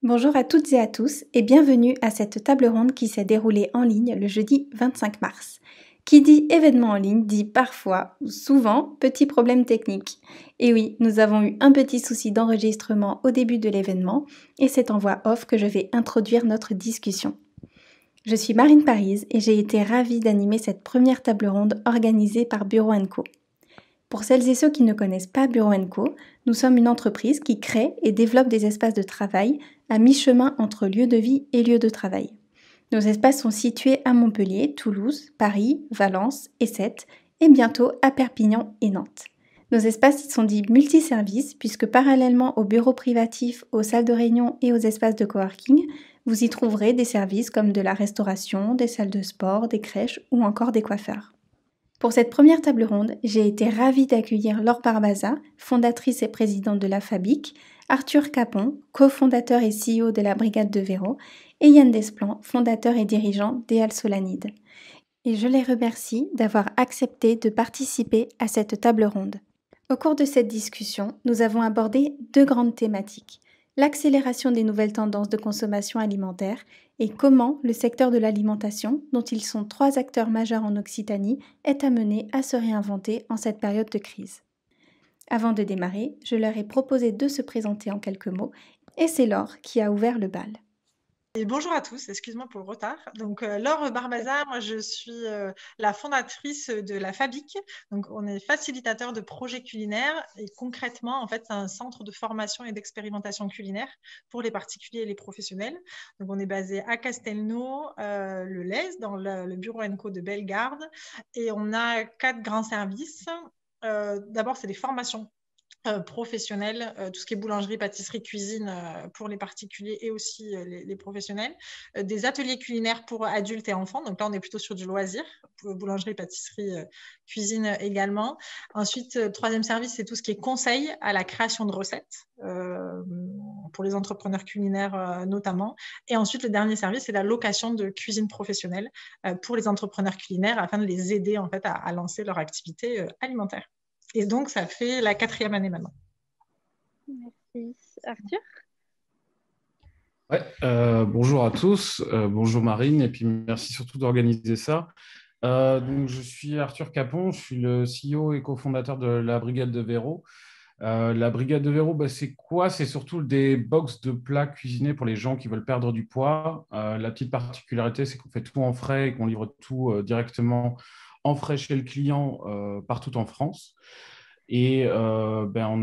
Bonjour à toutes et à tous et bienvenue à cette table ronde qui s'est déroulée en ligne le jeudi 25 mars. Qui dit événement en ligne dit parfois ou souvent petit problème technique. Et oui, nous avons eu un petit souci d'enregistrement au début de l'événement et c'est en voix off que je vais introduire notre discussion. Je suis Marine Parise et j'ai été ravie d'animer cette première table ronde organisée par Bureau & Co. Pour celles et ceux qui ne connaissent pas Bureau & Co, nous sommes une entreprise qui crée et développe des espaces de travail à mi-chemin entre lieu de vie et lieu de travail. Nos espaces sont situés à Montpellier, Toulouse, Paris, Valence et Sète et bientôt à Perpignan et Nantes. Nos espaces sont dits multiservices puisque parallèlement aux bureaux privatifs, aux salles de réunion et aux espaces de coworking, vous y trouverez des services comme de la restauration, des salles de sport, des crèches ou encore des coiffeurs. Pour cette première table ronde, j'ai été ravie d'accueillir Laure Barbaza, fondatrice et présidente de la Fabic, Arthur Capon, cofondateur et CEO de la Brigade de Véro, et Yann Desplan, fondateur et dirigeant d'Eal Solanide. Et je les remercie d'avoir accepté de participer à cette table ronde. Au cours de cette discussion, nous avons abordé deux grandes thématiques: l'accélération des nouvelles tendances de consommation alimentaire et comment le secteur de l'alimentation, dont ils sont 3 acteurs majeurs en Occitanie, est amené à se réinventer en cette période de crise. Avant de démarrer, je leur ai proposé de se présenter en quelques mots et c'est Laure qui a ouvert le bal. Et bonjour à tous, excuse-moi pour le retard. Donc, Laure Barbaza, moi je suis la fondatrice de la Fabic. Donc, on est facilitateur de projets culinaires et concrètement, en fait, c'est un centre de formation et d'expérimentation culinaire pour les particuliers et les professionnels. Donc, on est basé à Castelnau, le Lez, dans le bureau Co de Bellegarde, et on a 4 grands services. D'abord, c'est des formations professionnels, tout ce qui est boulangerie, pâtisserie, cuisine pour les particuliers et aussi les professionnels, des ateliers culinaires pour adultes et enfants, donc là on est plutôt sur du loisir, boulangerie, pâtisserie, cuisine également. Ensuite, troisième service, c'est tout ce qui est conseil à la création de recettes pour les entrepreneurs culinaires notamment. Et ensuite, le dernier service, c'est la location de cuisine professionnelle pour les entrepreneurs culinaires afin de les aider en fait à lancer leur activité alimentaire. Et donc, ça fait la 4e année maintenant. Merci. Arthur? Ouais, bonjour à tous, bonjour Marine, et puis merci surtout d'organiser ça. Donc, je suis Arthur Capon, je suis le CEO et cofondateur de la Brigade de Véro. La Brigade de Véro, c'est quoi? C'est surtout des box de plats cuisinés pour les gens qui veulent perdre du poids. La petite particularité, c'est qu'on fait tout en frais et qu'on livre tout directement en frais chez le client partout en France. Et on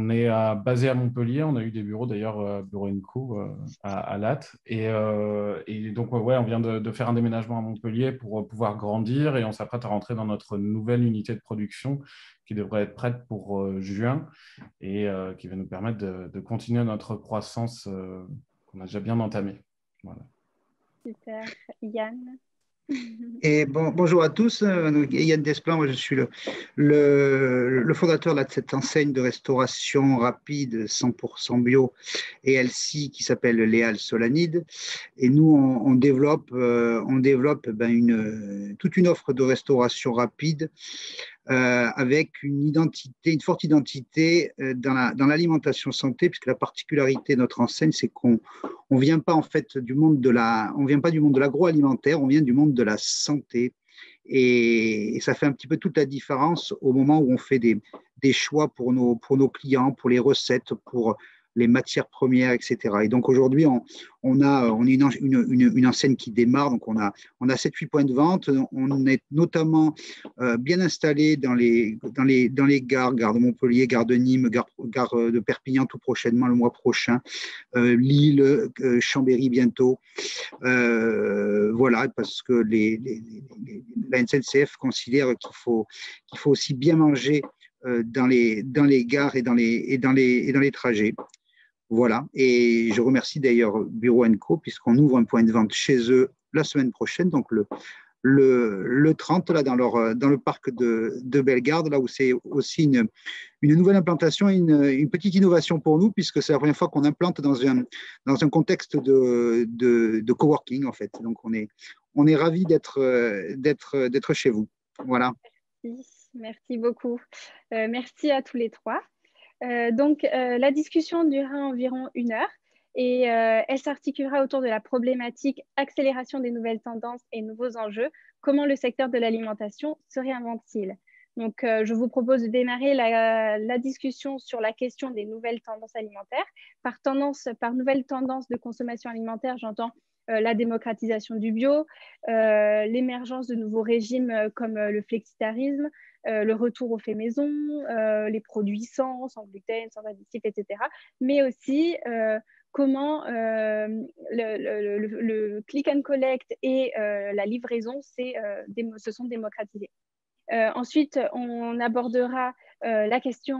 est basé à Montpellier. On a eu des bureaux d'ailleurs, Bureau Co à Latte. Et donc, ouais, on vient de faire un déménagement à Montpellier pour pouvoir grandir et on s'apprête à rentrer dans notre nouvelle unité de production qui devrait être prête pour juin et qui va nous permettre de continuer notre croissance qu'on a déjà bien entamée. Voilà. Super. Yann? Et bonjour à tous, Yann Desplan, moi je suis le fondateur là, de cette enseigne de restauration rapide 100% bio et healthy qui s'appelle Léal Solanide. Et nous, on développe toute une offre de restauration rapide avec une forte identité dans l'alimentation santé, puisque la particularité de notre enseigne, c'est qu'on vient pas en fait on vient pas du monde de l'agroalimentaire, on vient du monde de la santé. Et ça fait un petit peu toute la différence au moment où on fait des choix pour nos clients, pour les recettes, pour les matières premières, etc. Et donc aujourd'hui, on est une enseigne qui démarre, donc on a 7-8 points de vente. On est notamment bien installé dans les gares, gare de Montpellier, gare de Nîmes, gare de Perpignan tout prochainement, le mois prochain, Lille, Chambéry bientôt. Voilà, parce que la SNCF considère qu'il faut aussi bien manger dans les gares et dans les trajets. Voilà, et je remercie d'ailleurs Bureau Co puisqu'on ouvre un point de vente chez eux la semaine prochaine, donc le 30 là dans le parc de Bellegarde, là où c'est aussi une nouvelle implantation, une petite innovation pour nous puisque c'est la première fois qu'on implante dans un contexte de coworking en fait. Donc on est ravis d'être chez vous. Voilà. Merci beaucoup. Merci à tous les trois. Donc, la discussion durera environ 1 heure et elle s'articulera autour de la problématique accélération des nouvelles tendances et nouveaux enjeux. Comment le secteur de l'alimentation se réinvente-t-il? Donc, je vous propose de démarrer la discussion sur la question des nouvelles tendances alimentaires. Par nouvelles tendances de consommation alimentaire, j'entends la démocratisation du bio, l'émergence de nouveaux régimes comme le flexitarisme, le retour au fait maison, les produits sans gluten, sans additifs, etc. Mais aussi comment le click and collect et la livraison se sont démocratisés. Ensuite, on abordera la question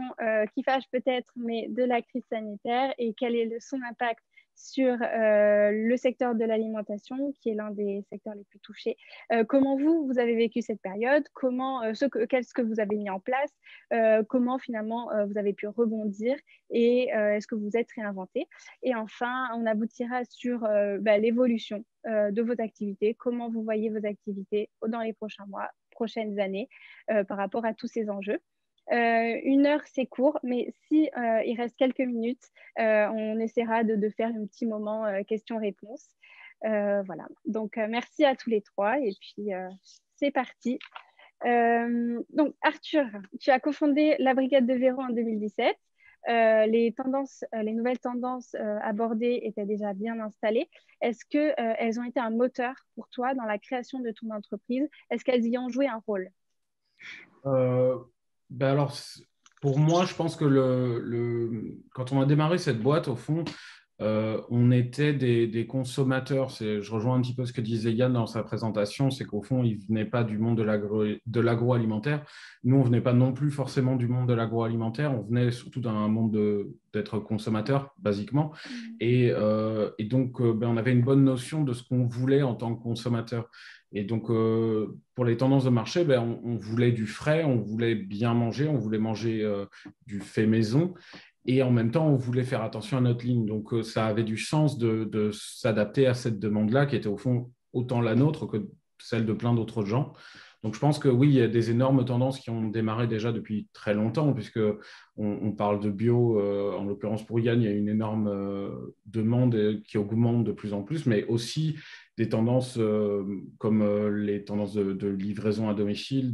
qui fâche peut-être, mais de la crise sanitaire et quel est son impact sur le secteur de l'alimentation, qui est l'un des secteurs les plus touchés. Comment vous avez vécu cette période? Qu'est-ce que vous avez mis en place? Comment finalement vous avez pu rebondir? Et est-ce que vous êtes réinventé? Et enfin, on aboutira sur l'évolution de vos activités. Comment vous voyez vos activités dans les prochains mois, prochaines années par rapport à tous ces enjeux. 1 heure, c'est court, mais si il reste quelques minutes, on essaiera de faire un petit moment questions-réponses. Voilà. Donc, merci à tous les trois et puis c'est parti. Donc, Arthur, tu as cofondé la Brigade de Véro en 2017. Les nouvelles tendances abordées étaient déjà bien installées. Est-ce qu'elles ont été un moteur pour toi dans la création de ton entreprise? Est-ce qu'elles y ont joué un rôle? Alors, pour moi, je pense que quand on a démarré cette boîte, au fond, on était des consommateurs. Je rejoins un petit peu ce que disait Yann dans sa présentation, c'est qu'au fond, il ne venait pas du monde de l'agroalimentaire. Nous, on ne venait pas non plus forcément du monde de l'agroalimentaire. On venait surtout d'un monde d'être consommateur, basiquement. Et donc, on avait une bonne notion de ce qu'on voulait en tant que consommateur. Et donc, pour les tendances de marché, on voulait du frais, on voulait bien manger, on voulait manger du fait maison. Et en même temps, on voulait faire attention à notre ligne. Donc, ça avait du sens de s'adapter à cette demande-là, qui était au fond autant la nôtre que celle de plein d'autres gens. Donc, je pense que oui, il y a des énormes tendances qui ont démarré déjà depuis très longtemps, puisqu'on parle de bio. En l'occurrence, pour Yann, il y a une énorme demande qui augmente de plus en plus, mais aussi des tendances comme les tendances de livraison à domicile,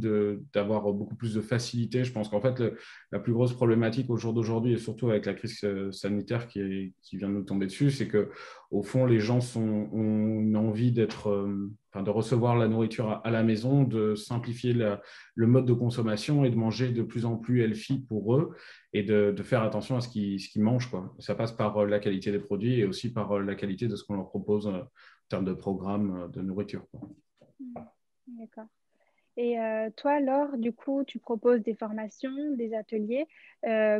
d'avoir beaucoup plus de facilité. Je pense qu'en fait, la plus grosse problématique au jour d'aujourd'hui, et surtout avec la crise sanitaire qui vient de nous tomber dessus, c'est qu'au fond, les gens ont une envie de recevoir la nourriture à la maison, de simplifier le mode de consommation et de manger de plus en plus healthy pour eux et de faire attention à ce qu'ils mangent, quoi. Ça passe par la qualité des produits et aussi par la qualité de ce qu'on leur propose en termes de programme de nourriture, quoi. D'accord. Et toi, Laure, du coup, tu proposes des formations, des ateliers.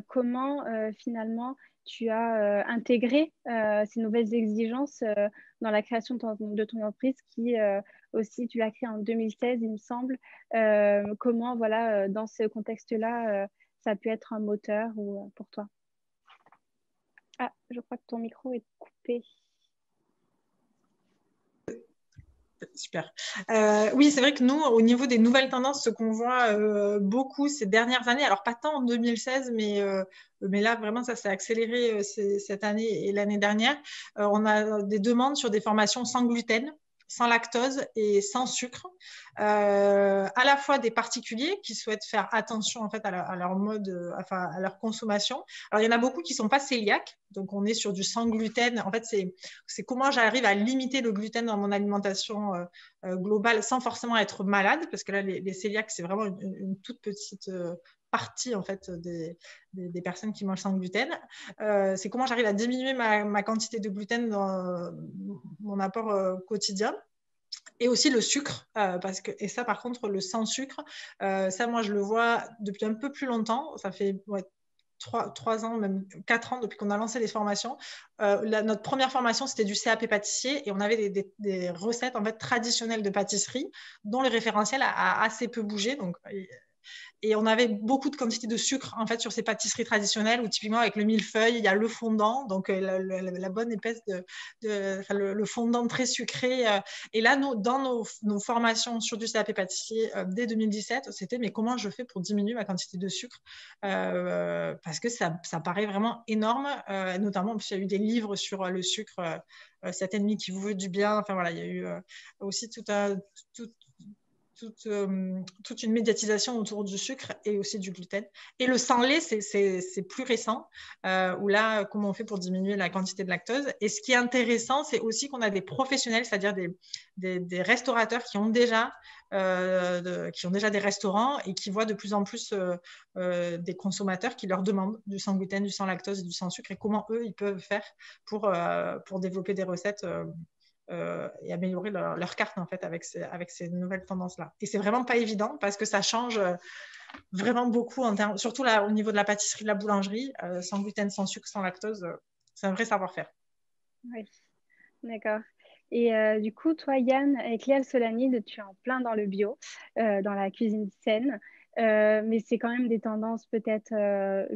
Comment finalement tu as intégré ces nouvelles exigences dans la création de ton entreprise qui aussi, tu l'as créée en 2016, il me semble. Comment, voilà, dans ce contexte-là, ça a pu être un moteur pour toi? Ah, je crois que ton micro est coupé. Super. Oui, c'est vrai que nous, au niveau des nouvelles tendances, ce qu'on voit beaucoup ces dernières années, alors pas tant en 2016, mais là, vraiment, ça s'est accéléré cette année et l'année dernière. On a des demandes sur des formations sans gluten, sans lactose et sans sucre, à la fois des particuliers qui souhaitent faire attention en fait à leur mode, à leur consommation. Alors il y en a beaucoup qui sont pas cœliaques, donc on est sur du sans gluten. En fait, c'est comment j'arrive à limiter le gluten dans mon alimentation globale sans forcément être malade, parce que là les cœliaques c'est vraiment une toute petite partie en fait des personnes qui mangent sans gluten. C'est comment j'arrive à diminuer ma quantité de gluten dans mon apport quotidien. Et aussi le sucre, et ça par contre le sans sucre, ça moi je le vois depuis un peu plus longtemps, ça fait 3 ans, même 4 ans depuis qu'on a lancé les formations. Notre première formation c'était du CAP pâtissier et on avait des recettes en fait traditionnelles de pâtisserie dont le référentiel a assez peu bougé, donc Et on avait beaucoup de quantité de sucre en fait sur ces pâtisseries traditionnelles où typiquement avec le millefeuille, il y a le fondant, donc la bonne épaisse le fondant très sucré. Et là, dans nos formations sur du CAP pâtissier dès 2017, c'était mais comment je fais pour diminuer ma quantité de sucre parce que ça paraît vraiment énorme, notamment parce qu'il y a eu des livres sur le sucre, cet ennemi qui vous veut du bien. Enfin voilà, il y a eu aussi toute une médiatisation autour du sucre et aussi du gluten. Et le sans lait, c'est plus récent, où là, comment on fait pour diminuer la quantité de lactose. Et ce qui est intéressant, c'est aussi qu'on a des professionnels, c'est-à-dire des restaurateurs qui ont déjà des restaurants et qui voient de plus en plus des consommateurs qui leur demandent du sans gluten, du sans lactose et du sans sucre et comment eux, ils peuvent faire pour développer des recettes et améliorer leur carte en fait avec ces nouvelles tendances-là. Et c'est vraiment pas évident parce que ça change vraiment beaucoup surtout là, au niveau de la pâtisserie, de la boulangerie, sans gluten, sans sucre, sans lactose, c'est un vrai savoir-faire. Oui, d'accord. Et du coup, toi, Yann, avec Léa Solanide, tu es en plein dans le bio, dans la cuisine saine, mais c'est quand même des tendances peut-être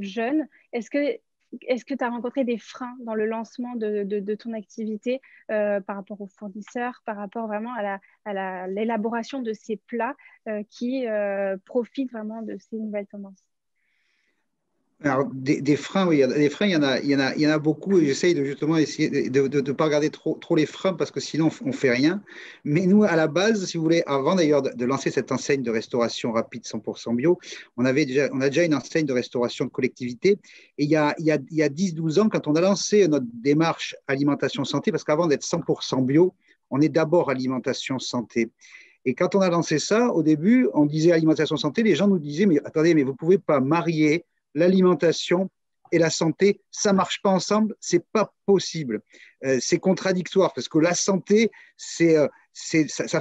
jeunes. Est-ce que tu as rencontré des freins dans le lancement de ton activité par rapport aux fournisseurs, par rapport vraiment à l'élaboration de ces plats qui profitent vraiment de ces nouvelles tendances? Alors, des freins, oui, des freins, il y en a beaucoup et j'essaye de justement essayer de ne pas regarder trop les freins parce que sinon on ne fait rien. Mais nous, à la base, si vous voulez, avant d'ailleurs de lancer cette enseigne de restauration rapide 100% bio, on a déjà une enseigne de restauration de collectivité. Et il y a 10-12 ans, quand on a lancé notre démarche alimentation santé, parce qu'avant d'être 100% bio, on est d'abord alimentation santé. Et quand on a lancé ça, au début, on disait alimentation santé, les gens nous disaient, mais attendez, mais vous ne pouvez pas marier l'alimentation et la santé, ça ne marche pas ensemble, ce n'est pas possible. C'est contradictoire parce que la santé, ça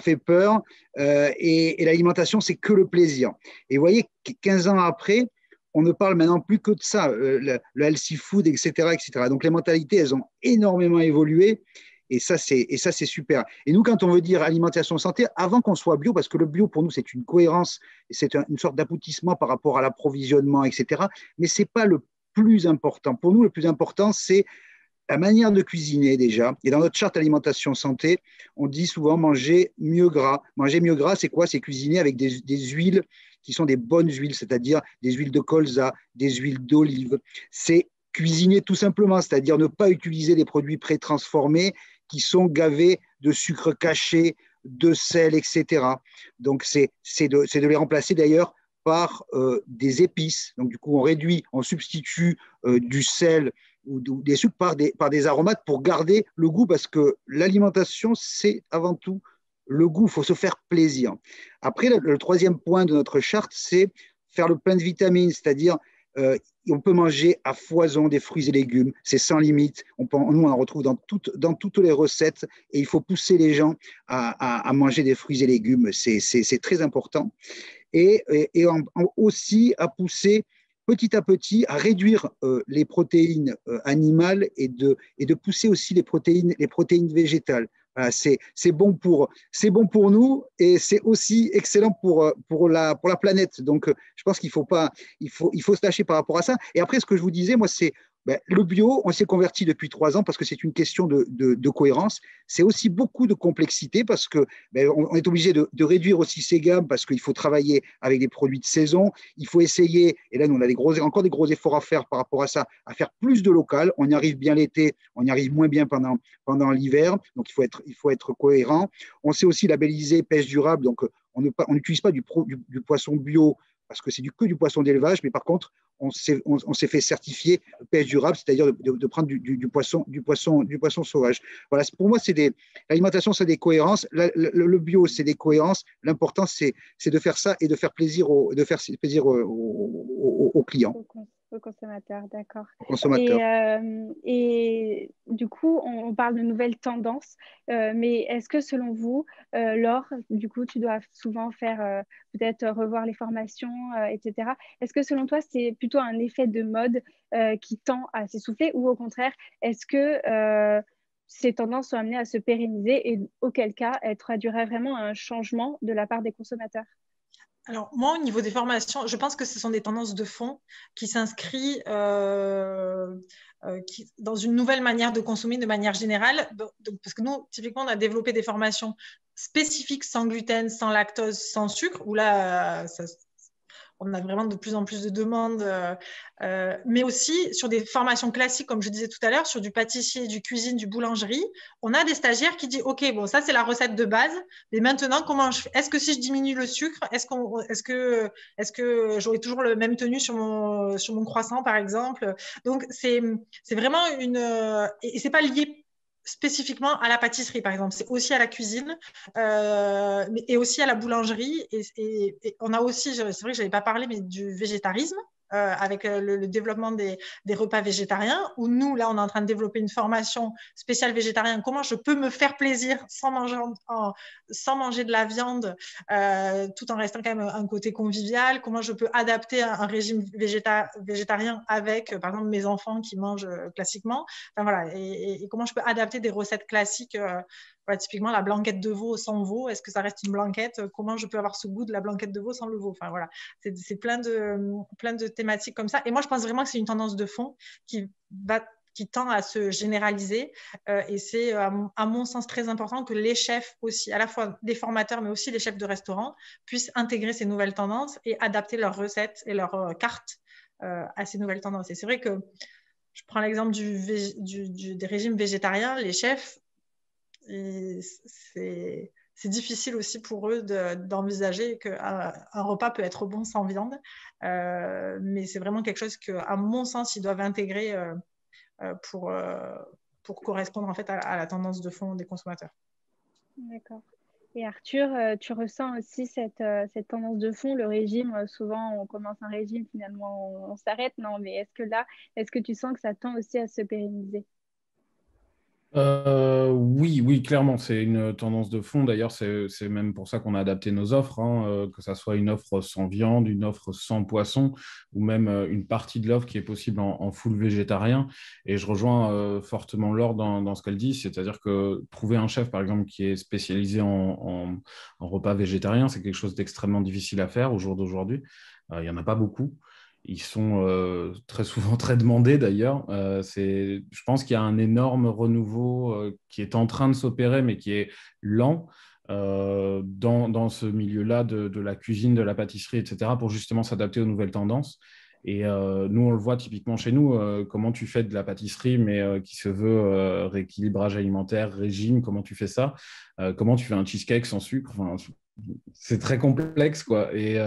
fait peur et l'alimentation, c'est que le plaisir. Et vous voyez, 15 ans après, on ne parle maintenant plus que de ça, le healthy food, etc., etc. Donc les mentalités, elles ont énormément évolué. Et ça, c'est super. Et nous, quand on veut dire alimentation santé, avant qu'on soit bio, parce que le bio, pour nous, c'est une cohérence, c'est une sorte d'aboutissement par rapport à l'approvisionnement, etc. Mais ce n'est pas le plus important. Pour nous, le plus important, c'est la manière de cuisiner déjà. Et dans notre charte alimentation santé, on dit souvent manger mieux gras. Manger mieux gras, c'est quoi? C'est cuisiner avec des huiles qui sont des bonnes huiles, c'est-à-dire des huiles de colza, des huiles d'olive. C'est cuisiner tout simplement, c'est-à-dire ne pas utiliser des produits pré-transformés qui sont gavés de sucre caché, de sel, etc. Donc, c'est de les remplacer d'ailleurs par des épices. Donc, du coup, on substitue du sel ou des sucres par des aromates pour garder le goût, parce que l'alimentation, c'est avant tout le goût. Il faut se faire plaisir. Après, le troisième point de notre charte, c'est faire le plein de vitamines, c'est-à-dire on peut manger à foison des fruits et légumes, c'est sans limite. Nous, on en retrouve dans toutes les recettes et il faut pousser les gens à manger des fruits et légumes. C'est très important. Et aussi à pousser petit à petit à réduire les protéines animales et de pousser aussi les protéines végétales. Voilà, c'est bon pour nous et c'est aussi excellent pour la planète. Donc, je pense qu'il faut se lâcher par rapport à ça. Et après, ce que je vous disais, moi, c'est le bio, on s'est converti depuis 3 ans parce que c'est une question de cohérence. C'est aussi beaucoup de complexité parce que on est obligé de réduire aussi ses gammes parce qu'il faut travailler avec des produits de saison. Il faut essayer, et là, nous, on a encore des gros efforts à faire par rapport à ça, à faire plus de local. On y arrive bien l'été, on y arrive moins bien pendant l'hiver. Donc, il faut être cohérent. On sait aussi labelliser pêche durable. Donc, on n'utilise pas du poisson bio parce que c'est que du poisson d'élevage, mais par contre, on s'est fait certifier pêche durable, c'est-à-dire de prendre du poisson sauvage. Voilà, pour moi, l'alimentation, c'est des cohérences. Le bio, c'est des cohérences. L'important, c'est de faire ça et de faire plaisir aux clients. Aux consommateurs, d'accord. Aux consommateurs. Et du coup, on parle de nouvelles tendances, mais est-ce que selon vous, Laure, du coup, tu dois souvent faire peut-être revoir les formations, etc. Est-ce que selon toi, c'est plutôt un effet de mode qui tend à s'essouffler ou au contraire, est-ce que ces tendances sont amenées à se pérenniser et auquel cas, elles traduiraient vraiment un changement de la part des consommateurs? Alors, moi, au niveau des formations, je pense que ce sont des tendances de fond qui s'inscrivent dans une nouvelle manière de consommer de manière générale. Parce que nous, typiquement, on a développé des formations spécifiques sans gluten, sans lactose, sans sucre, où là, on a vraiment de plus en plus de demandes, mais aussi sur des formations classiques, comme je disais tout à l'heure, sur du pâtissier, du cuisine, du boulangerie. On a des stagiaires qui disent, OK, bon, ça, c'est la recette de base, mais maintenant, comment je fais? Est-ce que si je diminue le sucre, est-ce que j'aurai toujours le même tenue sur mon croissant, par exemple? Donc, c'est vraiment et c'est pas lié spécifiquement à la pâtisserie, par exemple. C'est aussi à la cuisine et aussi à la boulangerie. Et on a aussi, c'est vrai que je n'avais pas parlé, mais du végétarisme. Avec le développement des repas végétariens, où nous, là, on est en train de développer une formation spéciale végétarienne. Comment je peux me faire plaisir sans manger de la viande, tout en restant quand même un côté convivial? Comment je peux adapter un régime végétarien avec, par exemple, mes enfants qui mangent classiquement? Enfin, voilà. Et comment je peux adapter des recettes classiques voilà, typiquement, la blanquette de veau sans veau, est-ce que ça reste une blanquette? Comment je peux avoir ce goût de la blanquette de veau sans le veau? Enfin, voilà, c'est plein de thématiques comme ça. Et moi, je pense vraiment que c'est une tendance de fond qui tend à se généraliser. Et c'est, à mon sens, très important que les chefs aussi, à la fois les formateurs, mais aussi les chefs de restaurant, puissent intégrer ces nouvelles tendances et adapter leurs recettes et leurs cartes à ces nouvelles tendances. Et c'est vrai que je prends l'exemple des régimes végétariens, les chefs, c'est difficile aussi pour eux d'envisager qu'un repas peut être bon sans viande. Mais c'est vraiment quelque chose qu'à mon sens, ils doivent intégrer pour correspondre en fait à la tendance de fond des consommateurs. D'accord. Et Arthur, tu ressens aussi cette tendance de fond, le régime, souvent on commence un régime, finalement on s'arrête, non, mais est-ce que tu sens que ça tend aussi à se pérenniser? Oui, clairement, c'est une tendance de fond. D'ailleurs, c'est même pour ça qu'on a adapté nos offres, hein, que ça soit une offre sans viande, une offre sans poisson, ou même une partie de l'offre qui est possible en full végétarien. Et je rejoins fortement Laure dans ce qu'elle dit, c'est-à-dire que trouver un chef, par exemple, qui est spécialisé en repas végétariens, c'est quelque chose d'extrêmement difficile à faire au jour d'aujourd'hui. Il n'y en a pas beaucoup. Ils sont très souvent très demandés d'ailleurs. Je pense qu'il y a un énorme renouveau qui est en train de s'opérer, mais qui est lent dans ce milieu-là de la cuisine, de la pâtisserie, etc., pour justement s'adapter aux nouvelles tendances. Et nous, on le voit typiquement chez nous, comment tu fais de la pâtisserie, mais qui se veut rééquilibrage alimentaire, régime, comment tu fais ça? Comment tu fais un cheesecake sans sucre? Enfin, c'est très complexe, quoi. Et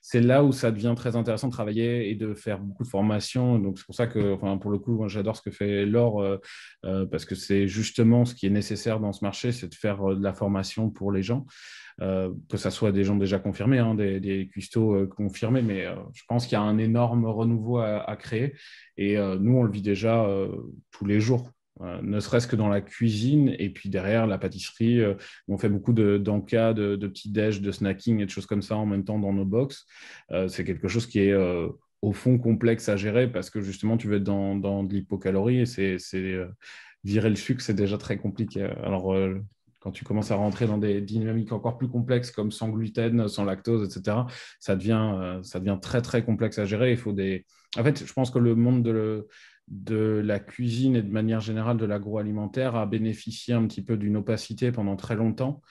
c'est là où ça devient très intéressant de travailler et de faire beaucoup de formations. Donc, c'est pour ça que, enfin, pour le coup, moi, j'adore ce que fait Laure, parce que c'est justement ce qui est nécessaire dans ce marché, c'est de faire de la formation pour les gens, que ce soit des gens déjà confirmés, hein, des cuistots confirmés, mais je pense qu'il y a un énorme renouveau à créer. Et nous, on le vit déjà tous les jours. Ne serait-ce que dans la cuisine et puis derrière la pâtisserie, on fait beaucoup d'encas, de petits déj, de snacking et de choses comme ça en même temps dans nos box. C'est quelque chose qui est au fond complexe à gérer parce que justement tu veux être dans de l'hypocalorie et virer le sucre, c'est déjà très compliqué. Alors quand tu commences à rentrer dans des dynamiques encore plus complexes comme sans gluten, sans lactose, etc., ça devient très très complexe à gérer. En fait, je pense que le monde de la cuisine et de manière générale de l'agroalimentaire a bénéficié un petit peu d'une opacité pendant très longtemps,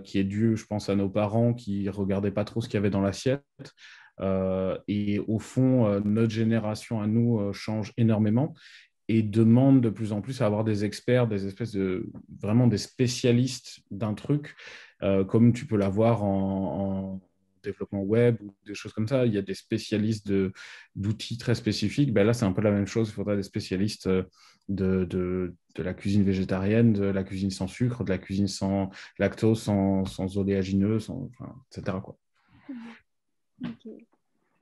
qui est due, je pense, à nos parents qui ne regardaient pas trop ce qu'il y avait dans l'assiette. Et au fond, notre génération à nous change énormément et demande de plus en plus à avoir des experts, des espèces vraiment des spécialistes d'un truc, comme tu peux l'avoir en développement web ou des choses comme ça. Il y a des spécialistes d'outils très spécifiques. Ben là, c'est un peu la même chose. Il faudra des spécialistes de la cuisine végétarienne, de la cuisine sans sucre, de la cuisine sans lactose, sans oléagineux, etc., quoi. Ok.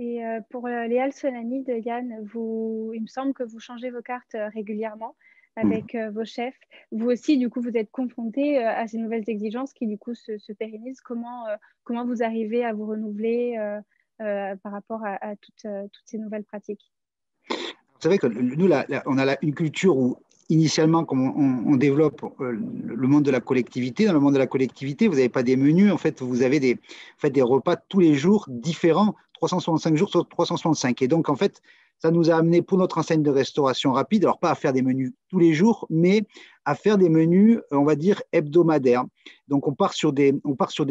Et pour les Alsolanides, Yann, il me semble que vous changez vos cartes régulièrement avec vos chefs. Vous aussi, du coup, vous êtes confrontés à ces nouvelles exigences qui, du coup, se pérennisent. Comment vous arrivez à vous renouveler par rapport à toutes ces nouvelles pratiques? C'est vrai que nous, on a une culture où initialement, comme on développe le monde de la collectivité, dans le monde de la collectivité, vous n'avez pas des menus, en fait, vous avez des repas tous les jours différents, 365 jours sur 365. Et donc, en fait, ça nous a amené pour notre enseigne de restauration rapide, alors pas à faire des menus tous les jours, mais à faire des menus, on va dire, hebdomadaires. Donc, on part sur des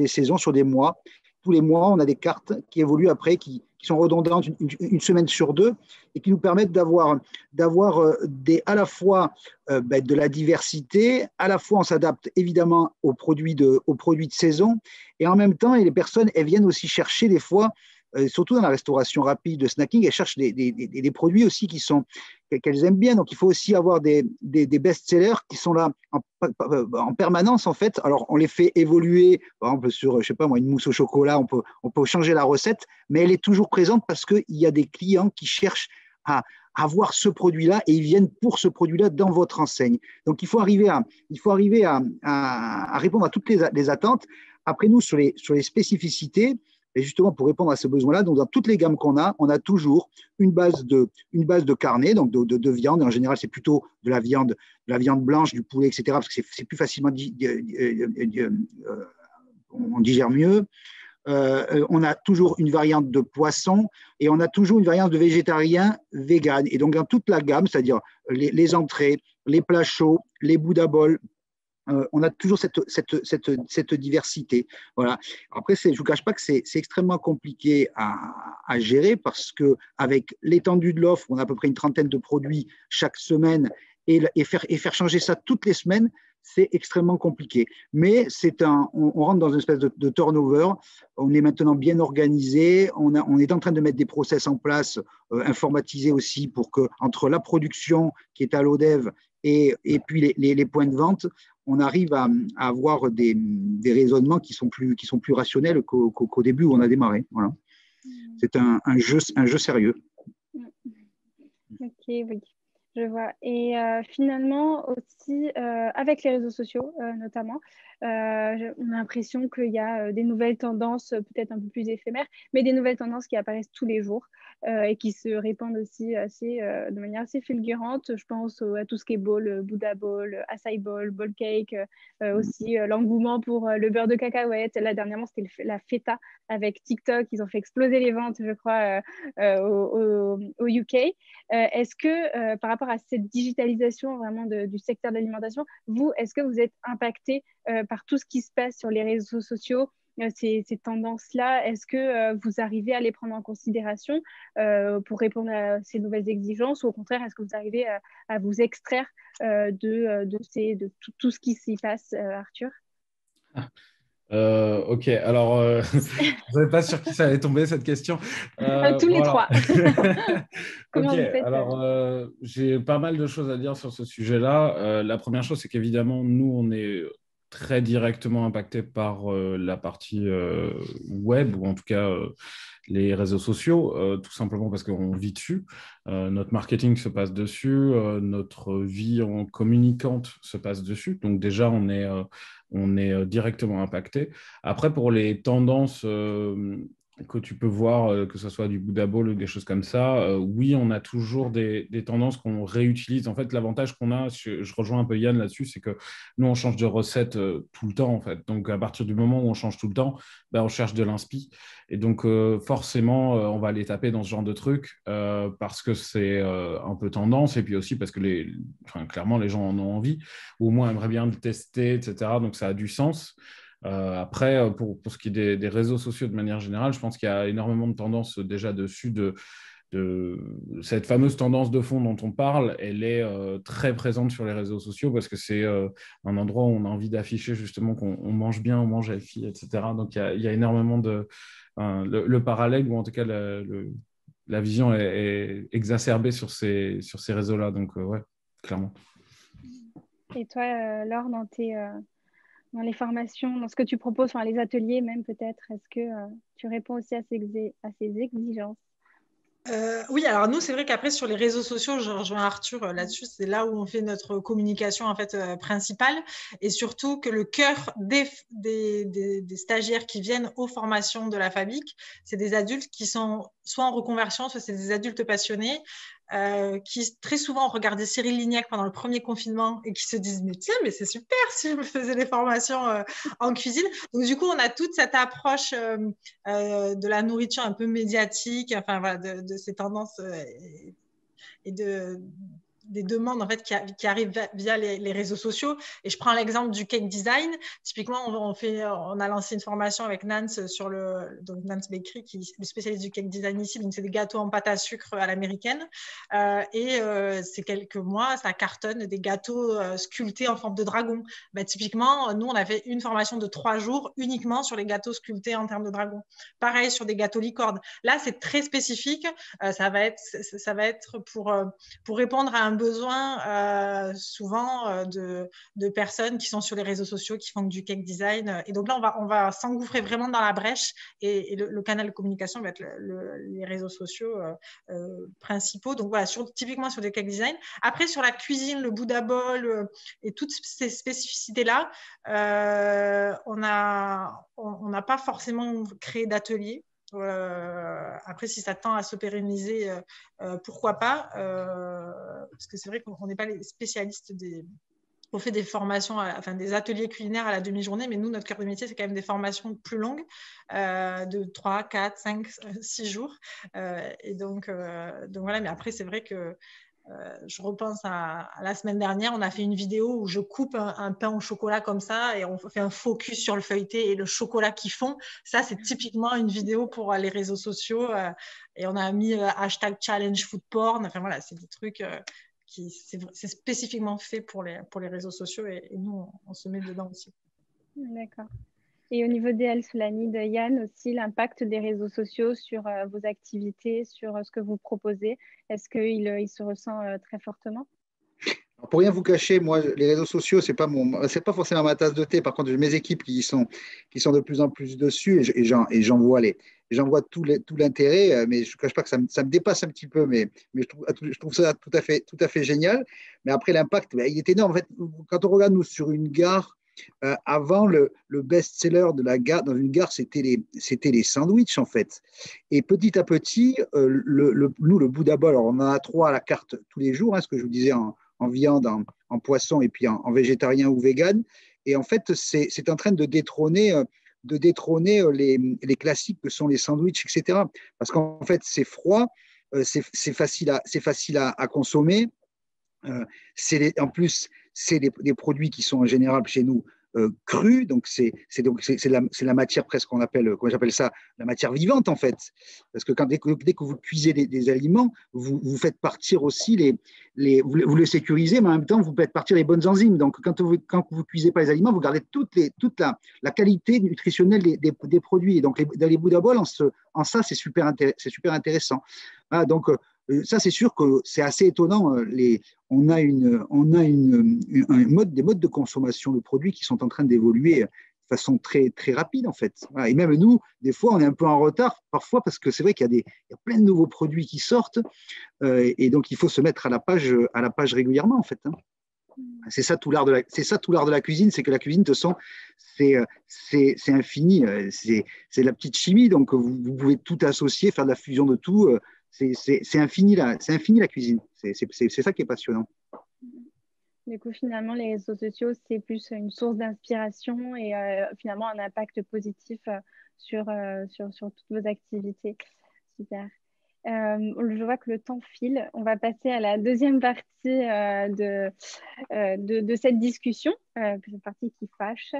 saisons, sur des mois. Tous les mois, on a des cartes qui évoluent après, qui sont redondantes une semaine sur deux et qui nous permettent d'avoir à la fois de la diversité, à la fois on s'adapte évidemment aux produits de saison et en même temps, et les personnes, elles viennent aussi chercher des fois, surtout dans la restauration rapide, de snacking, elles cherchent des produits aussi qu'elles aiment bien. Donc, il faut aussi avoir des best-sellers qui sont là en permanence, en fait. Alors, on les fait évoluer, par exemple, sur, je sais pas moi, une mousse au chocolat, on peut changer la recette, mais elle est toujours présente parce qu'il y a des clients qui cherchent à avoir ce produit-là et ils viennent pour ce produit-là dans votre enseigne. Donc, il faut arriver à répondre à toutes les attentes. Après, nous, sur les spécificités, et justement, pour répondre à ce besoin-là, donc dans toutes les gammes qu'on a, on a toujours une base de carnet, donc de viande. En général, c'est plutôt de la viande blanche, du poulet, etc., parce que c'est plus facilement, on digère mieux. On a toujours une variante de poisson et on a toujours une variante de végétarien vegan. Et donc, dans toute la gamme, c'est-à-dire les entrées, les plats chauds, les Buddha bowls, on a toujours cette diversité. Voilà. Après, je ne vous cache pas que c'est extrêmement compliqué à gérer parce qu'avec l'étendue de l'offre, on a à peu près une trentaine de produits chaque semaine et faire changer ça toutes les semaines, c'est extrêmement compliqué. Mais on rentre dans une espèce de turnover. On est maintenant bien organisé. On est en train de mettre des process en place, informatisés aussi, pour que entre la production qui est à l'ODEV et puis les points de vente, on arrive à avoir des raisonnements qui sont plus rationnels qu'au début où on a démarré. Voilà. C'est un jeu sérieux. Ok, oui, je vois. Et finalement aussi, avec les réseaux sociaux notamment, on a l'impression qu'il y a des nouvelles tendances, peut-être un peu plus éphémères, mais des nouvelles tendances qui apparaissent tous les jours et qui se répandent aussi de manière assez fulgurante. Je pense à tout ce qui est bowl, Buddha bowl, acai bowl, bowl cake, aussi l'engouement pour le beurre de cacahuète. Là, dernièrement, c'était la feta avec TikTok. Ils ont fait exploser les ventes, je crois, au UK. Est-ce que par rapport à cette digitalisation vraiment du secteur de l'alimentation, est-ce que vous êtes impacté par tout ce qui se passe sur les réseaux sociaux, ces tendances-là? Est-ce que vous arrivez à les prendre en considération pour répondre à ces nouvelles exigences, ou au contraire, est-ce que vous arrivez à vous extraire de tout ce qui s'y passe, Arthur? Ok, alors je ne savais pas sur qui ça allait tomber cette question. Tous les trois. Comment Ok, vous faites alors j'ai pas mal de choses à dire sur ce sujet-là. La première chose, c'est qu'évidemment, nous, on est très directement impacté par la partie web, ou en tout cas les réseaux sociaux, tout simplement parce qu'on vit dessus. Notre marketing se passe dessus, notre vie en communicante se passe dessus. Donc déjà, on est directement impacté. Après, pour les tendances que tu peux voir, que ce soit du Buddha Bowl ou des choses comme ça, oui, on a toujours des tendances qu'on réutilise. En fait, l'avantage qu'on a, je rejoins un peu Yann là-dessus, c'est que nous, on change de recette tout le temps, en fait. Donc, à partir du moment où on change tout le temps, ben, on cherche de l'inspi. Et donc, forcément, on va aller taper dans ce genre de trucs parce que c'est un peu tendance, et puis aussi parce que clairement, les gens en ont envie, ou au moins aimeraient bien le tester, etc. Donc, ça a du sens. Après, pour ce qui est des réseaux sociaux de manière générale, je pense qu'il y a énormément de tendances déjà dessus. Cette fameuse tendance de fond dont on parle, elle est très présente sur les réseaux sociaux parce que c'est un endroit où on a envie d'afficher justement qu'on mange bien, on mange healthy, etc. Donc il y a énormément le parallèle, ou en tout cas la vision est exacerbée sur ces réseaux-là. Donc ouais, clairement. Et toi, Laure, dans les formations, dans ce que tu proposes, enfin les ateliers même peut-être, est-ce que tu réponds aussi à ces exigences? Oui, alors nous, c'est vrai qu'après, sur les réseaux sociaux, je rejoins Arthur là-dessus, c'est là où on fait notre communication en fait principale, et surtout que le cœur des stagiaires qui viennent aux formations de la Fabic, c'est des adultes qui sont soit en reconversion, soit c'est des adultes passionnés. qui très souvent ont regardé Cyril Lignac pendant le premier confinement et qui se disent mais tiens, mais c'est super si je me faisais des formations en cuisine. Donc du coup, on a toute cette approche de la nourriture un peu médiatique, enfin voilà, de ces tendances et des demandes en fait qui arrivent via les réseaux sociaux. Et je prends l'exemple du cake design. Typiquement, on a lancé une formation avec Nance sur donc Nance Bakery, qui est le spécialiste du cake design ici. Donc, c'est des gâteaux en pâte à sucre à l'américaine. C'est quelques mois, ça cartonne des gâteaux sculptés en forme de dragon. Typiquement, nous, on a fait une formation de 3 jours uniquement sur les gâteaux sculptés en termes de dragon. Pareil sur des gâteaux licornes. Là, c'est très spécifique. Ça va être pour répondre à un besoin souvent de personnes qui sont sur les réseaux sociaux, qui font du cake design. Et donc là, on va s'engouffrer vraiment dans la brèche et le canal de communication va être les réseaux sociaux principaux. Donc voilà, typiquement sur le cake design. Après, sur la cuisine, le Buddha Bowl et toutes ces spécificités-là, on n'a pas forcément créé d'atelier. Après, si ça tend à se pérenniser, pourquoi pas, parce que c'est vrai qu'on n'est pas les spécialistes on fait des formations, des ateliers culinaires à la demi-journée, mais nous, notre cœur de métier, c'est quand même des formations plus longues, de 3, 4, 5, 6 jours. Et donc voilà, mais après, c'est vrai que je repense à la semaine dernière, on a fait une vidéo où je coupe un pain au chocolat comme ça et on fait un focus sur le feuilleté et le chocolat qu'ils font. Ça, c'est typiquement une vidéo pour les réseaux sociaux et on a mis hashtag challenge food porn. Enfin voilà, c'est des trucs c'est spécifiquement fait pour les réseaux sociaux et nous, on se met dedans aussi. D'accord. Et au niveau des Solani de Yann aussi, l'impact des réseaux sociaux sur vos activités, sur ce que vous proposez, est-ce qu'il se ressent très fortement? Alors, pour rien vous cacher, moi, les réseaux sociaux, c'est pas forcément ma tasse de thé. Par contre, j'ai mes équipes qui sont de plus en plus dessus et j'en vois tout l'intérêt. Mais je ne cache pas que ça me dépasse un petit peu, mais je trouve ça tout à fait génial. Mais après, l'impact, il est énorme. En fait, quand on regarde nous sur une gare, avant le best-seller de la gare, dans une gare, c'était les sandwichs en fait. Et petit à petit, nous, le Buddha Bowl, alors on en a 3 à la carte tous les jours, ce que je vous disais en viande, en poisson et puis en végétarien ou vegan. Et en fait, c'est en train de détrôner les classiques que sont les sandwichs, etc. Parce qu'en fait, c'est froid, c'est facile à consommer. En plus, c'est des produits qui sont en général chez nous crus, donc c'est la matière presque comment j'appelle ça, la matière vivante en fait. Parce que dès que vous cuisez des aliments, vous faites partir aussi vous les sécurisez, mais en même temps vous faites partir les bonnes enzymes. Donc quand vous cuisez pas les aliments, vous gardez toute la qualité nutritionnelle des produits. Et donc dans les Buddha Bowl, en ça c'est super intéressant. Voilà, donc ça, c'est sûr que c'est assez étonnant. On a des modes de consommation de produits qui sont en train d'évoluer de façon très, très rapide, en fait. Voilà. Et même nous, des fois, on est un peu en retard, parfois, parce que c'est vrai qu'il y a plein de nouveaux produits qui sortent. Et donc, il faut se mettre à la page régulièrement, en fait. Hein. C'est ça tout l'art de la cuisine, c'est que la cuisine, de toute façon, c'est infini. C'est la petite chimie, donc vous pouvez tout associer, faire de la fusion de tout. C'est infini la cuisine. C'est ça qui est passionnant. Du coup, finalement, les réseaux sociaux, c'est plus une source d'inspiration et finalement un impact positif sur toutes vos activités. Super. Je vois que le temps file. On va passer à la deuxième partie de cette discussion, cette partie qui fâche,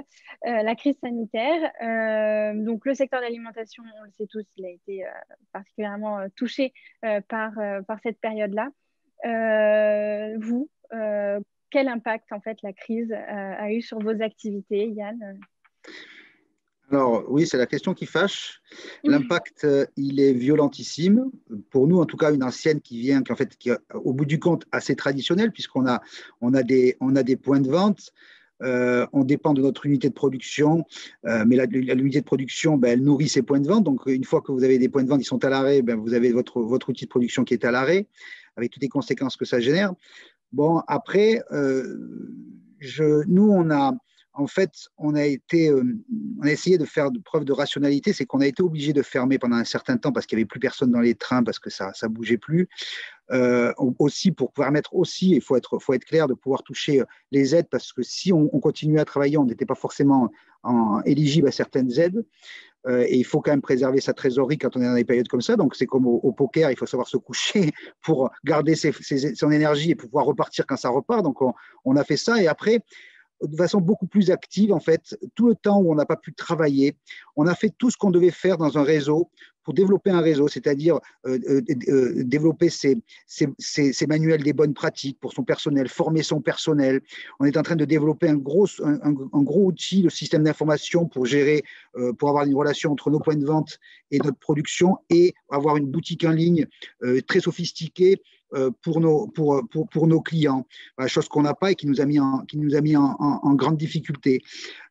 la crise sanitaire. Donc, le secteur de l'alimentation, on le sait tous, il a été particulièrement touché par cette période-là. Quel impact, en fait, la crise a eu sur vos activités, Yann? Alors oui, c'est la question qui fâche. L'impact, il est violentissime. Pour nous, en tout cas, une ancienne qui est au bout du compte assez traditionnelle, puisqu'on a des points de vente. On dépend de notre unité de production, mais l'unité de production, elle nourrit ses points de vente. Donc, une fois que vous avez des points de vente qui sont à l'arrêt, vous avez votre outil de production qui est à l'arrêt, avec toutes les conséquences que ça génère. Bon, après, nous, en fait, on a essayé de faire preuve de rationalité, c'est qu'on a été obligé de fermer pendant un certain temps parce qu'il n'y avait plus personne dans les trains, parce que ça bougeait plus. Aussi pour permettre aussi, il faut être clair, de pouvoir toucher les aides, parce que si on continuait à travailler, on n'était pas forcément éligible à certaines aides. Et il faut quand même préserver sa trésorerie quand on est dans des périodes comme ça. Donc, c'est comme au poker, il faut savoir se coucher pour garder son énergie et pouvoir repartir quand ça repart. Donc, on a fait ça. Et après, de façon beaucoup plus active, en fait, tout le temps où on n'a pas pu travailler, on a fait tout ce qu'on devait faire dans un réseau pour développer un réseau, c'est-à-dire développer ses manuels des bonnes pratiques pour son personnel, former son personnel. On est en train de développer un gros outil, le système d'information pour gérer, pour avoir une relation entre nos points de vente et notre production, et avoir une boutique en ligne très sophistiquée pour nos clients, chose qu'on n'a pas et qui nous a mis en grande difficulté.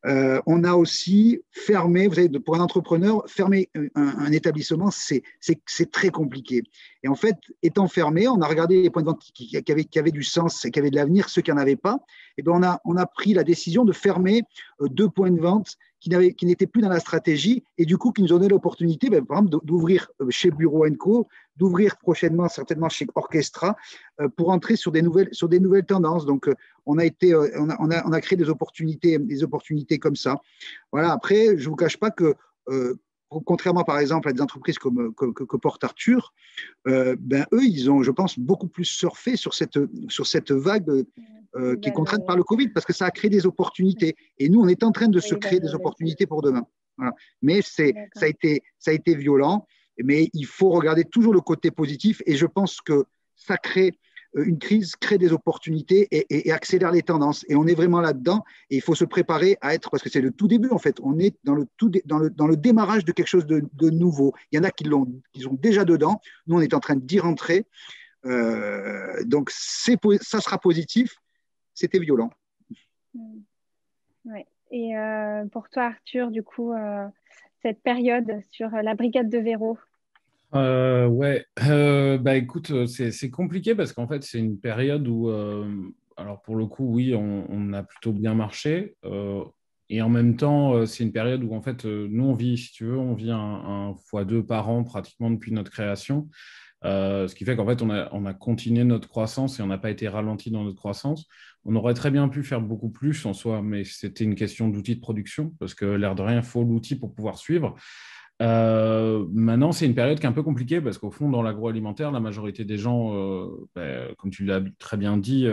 On a aussi fermé, vous savez, pour un entrepreneur, fermer un établissement, c'est très compliqué. Et en fait, étant fermé, on a regardé les points de vente qui avaient du sens et qui avaient de l'avenir, ceux qui n'en avaient pas. Et bien on a pris la décision de fermer 2 points de vente qui n'étaient plus dans la stratégie, et du coup qui nous ont donné l'opportunité, par exemple, d'ouvrir chez Bureau & Co, d'ouvrir prochainement certainement chez Orchestra, pour entrer sur des nouvelles tendances. Donc on a créé des opportunités comme ça. Voilà. Après, je ne vous cache pas que contrairement par exemple à des entreprises que porte Arthur, eux, ils ont, je pense, beaucoup plus surfé sur cette vague qui est contrainte par le Covid, parce que ça a créé des opportunités. Et nous, on est en train de se créer des opportunités pour demain. Voilà. Mais ça a été violent, mais il faut regarder toujours le côté positif, et je pense que ça une crise crée des opportunités et accélère les tendances. Et on est vraiment là-dedans, et il faut se préparer à être, parce que c'est le tout début en fait, on est dans le démarrage de quelque chose de nouveau. Il y en a qui sont déjà dedans, nous on est en train d'y rentrer, donc ça sera positif. C'était violent. Ouais. Et pour toi, Arthur, du coup, cette période sur la brigade de Véro? Ouais, écoute, c'est compliqué parce qu'en fait, c'est une période où, alors pour le coup, oui, on a plutôt bien marché. Et en même temps, c'est une période où, en fait, nous, on vit, si tu veux, on vit un x2 par an pratiquement depuis notre création. Ce qui fait qu'en fait, on a continué notre croissance et on n'a pas été ralenti dans notre croissance. On aurait très bien pu faire beaucoup plus en soi, mais c'était une question d'outils de production, parce que l'air de rien, il faut l'outil pour pouvoir suivre. Maintenant, c'est une période qui est un peu compliquée, parce qu'au fond, dans l'agroalimentaire, la majorité des gens, comme tu l'as très bien dit,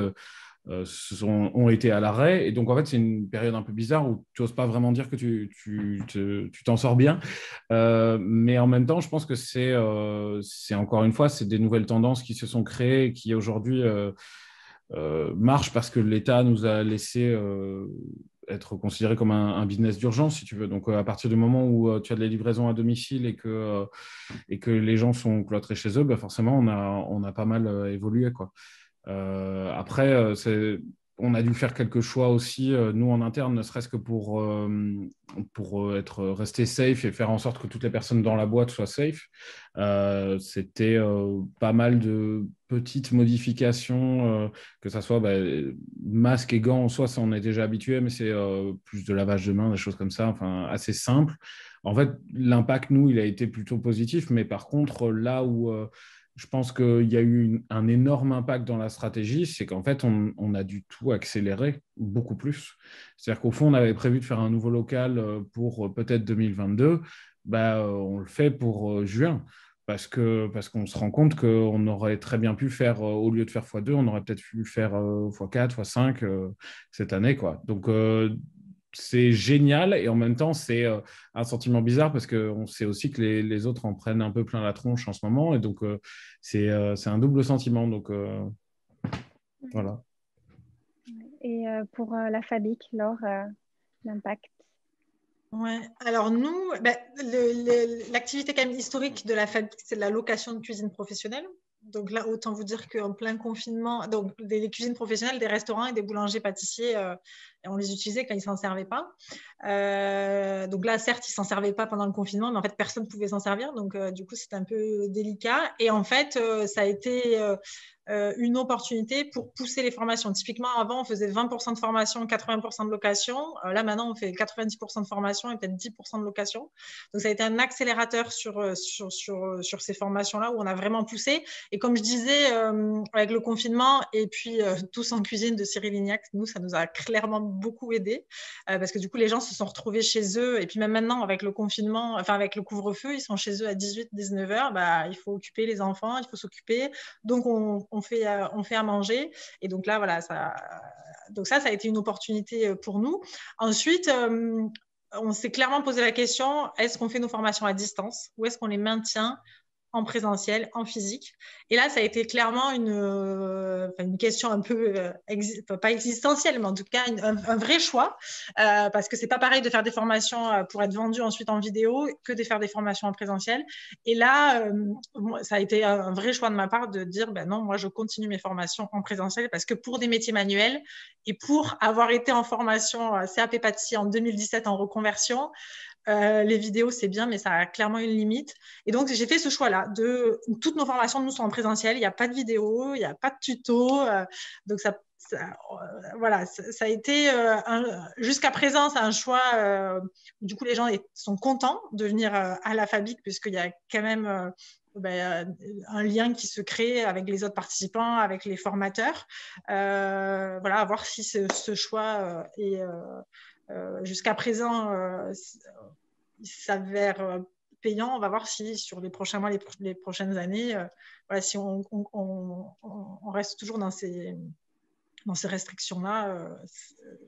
ont été à l'arrêt. Et donc, en fait, c'est une période un peu bizarre où tu n'oses pas vraiment dire que tu t'en sors bien. Mais en même temps, je pense que c'est encore une fois, c'est des nouvelles tendances qui se sont créées et qui aujourd'hui marchent parce que l'État nous a laissé être considéré comme un business d'urgence, si tu veux. Donc, à partir du moment où tu as des livraisons à domicile et que les gens sont cloîtrés chez eux, forcément, on a pas mal évolué, quoi. Après, on a dû faire quelques choix aussi, nous en interne, ne serait-ce que pour rester safe et faire en sorte que toutes les personnes dans la boîte soient safe. C'était pas mal de petites modifications, que ça soit masque et gants en soi, ça on est déjà habitué, mais c'est plus de lavage de mains, des choses comme ça, enfin assez simple. En fait, l'impact, nous, il a été plutôt positif, mais par contre, là où je pense qu'il y a eu un énorme impact dans la stratégie, c'est qu'en fait, on a dû tout accélérer beaucoup plus. C'est-à-dire qu'au fond, on avait prévu de faire un nouveau local pour peut-être 2022. On le fait pour juin, parce qu'on se rend compte qu'on aurait très bien pu faire, au lieu de faire x2, on aurait peut-être pu faire x4, x5 cette année, quoi. Donc, c'est génial, et en même temps, c'est un sentiment bizarre parce qu'on sait aussi que les autres en prennent un peu plein la tronche en ce moment, et donc c'est un double sentiment. Donc voilà. Et pour la Fabic, Laure, l'impact? Ouais. Alors nous, l'activité quand même historique de la Fabic, c'est la location de cuisine professionnelle. Donc là, autant vous dire qu'en plein confinement, donc des cuisines professionnelles, des restaurants et des boulangers pâtissiers et on les utilisait quand ils ne s'en servaient pas. Donc là, certes, ils ne s'en servaient pas pendant le confinement, mais en fait, personne ne pouvait s'en servir. Donc, du coup, c'était un peu délicat. Et en fait, ça a été une opportunité pour pousser les formations. Typiquement, avant, on faisait 20% de formation, 80% de location. Là, maintenant, on fait 90% de formation et peut-être 10% de location. Donc, ça a été un accélérateur sur ces formations-là où on a vraiment poussé. Et comme je disais, avec le confinement et puis Tous en cuisine de Cyril Lignac, nous, ça nous a clairement beaucoup aidé parce que du coup, les gens se sont retrouvés chez eux. Et puis même maintenant, avec le confinement, enfin avec le couvre-feu, ils sont chez eux à 18-19 heures. Bah, il faut occuper les enfants, il faut s'occuper. Donc, on fait à manger. Et donc là, voilà, ça a été une opportunité pour nous. Ensuite, on s'est clairement posé la question, est-ce qu'on fait nos formations à distance ou est-ce qu'on les maintient en présentiel, en physique? Et là, ça a été clairement une question un peu, pas existentielle, mais en tout cas, un vrai choix, parce que c'est pas pareil de faire des formations pour être vendues ensuite en vidéo que de faire des formations en présentiel. Et là, ça a été un vrai choix de ma part de dire, ben non, moi, je continue mes formations en présentiel parce que pour des métiers manuels et pour avoir été en formation CAP pâtissier en 2017 en reconversion, les vidéos, c'est bien, mais ça a clairement une limite. Et donc, j'ai fait ce choix-là. Toutes nos formations, nous, sont en présentiel. Il n'y a pas de vidéo, il n'y a pas de tuto. Donc, voilà, ça a été, jusqu'à présent, c'est un choix. Du coup, les gens sont contents de venir à la Fabic, puisqu'il y a quand même un lien qui se crée avec les autres participants, avec les formateurs. Voilà, à voir si ce choix est... jusqu'à présent, il s'avère payant. On va voir si sur les prochains mois, les prochaines années, voilà, si on reste toujours dans ces restrictions-là,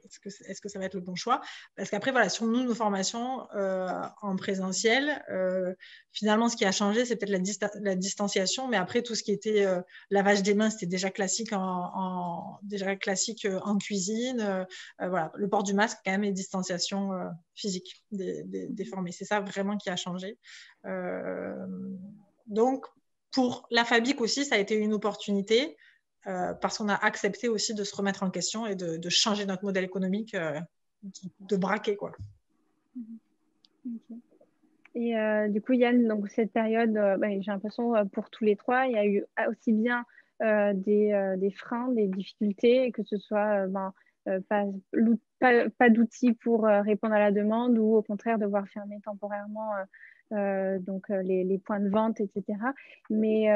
est-ce que ça va être le bon choix? Parce qu'après, voilà, sur nos formations en présentiel, finalement, ce qui a changé, c'est peut-être la distanciation, mais après, tout ce qui était lavage des mains, c'était déjà classique en cuisine. Voilà, le port du masque, quand même, et distanciation physique des formés. C'est ça vraiment qui a changé. Donc, pour la Fabic aussi, ça a été une opportunité parce qu'on a accepté aussi de se remettre en question et de changer notre modèle économique, de braquer, quoi. Okay. Et du coup, Yann, donc cette période, j'ai l'impression pour tous les trois, il y a eu aussi bien des freins, des difficultés, que ce soit pas d'outils pour répondre à la demande ou au contraire devoir fermer temporairement les points de vente, etc. Mais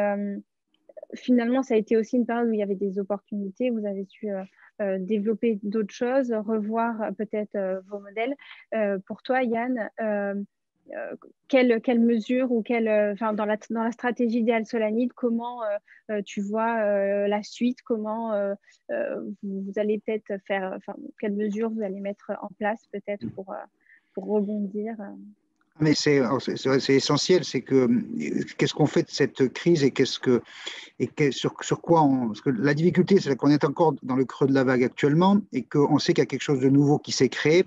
finalement, ça a été aussi une période où il y avait des opportunités. Vous avez su développer d'autres choses, revoir peut-être vos modèles. Pour toi, Yann, quelle mesure ou dans la stratégie idéale Solanide, comment tu vois la suite, comment vous allez peut-être faire, quelles mesures vous allez mettre en place peut-être pour rebondir Mais c'est essentiel, c'est que qu'est-ce qu'on fait de cette crise et sur quoi parce que la difficulté, c'est qu'on est encore dans le creux de la vague actuellement et qu'on sait qu'il y a quelque chose de nouveau qui s'est créé.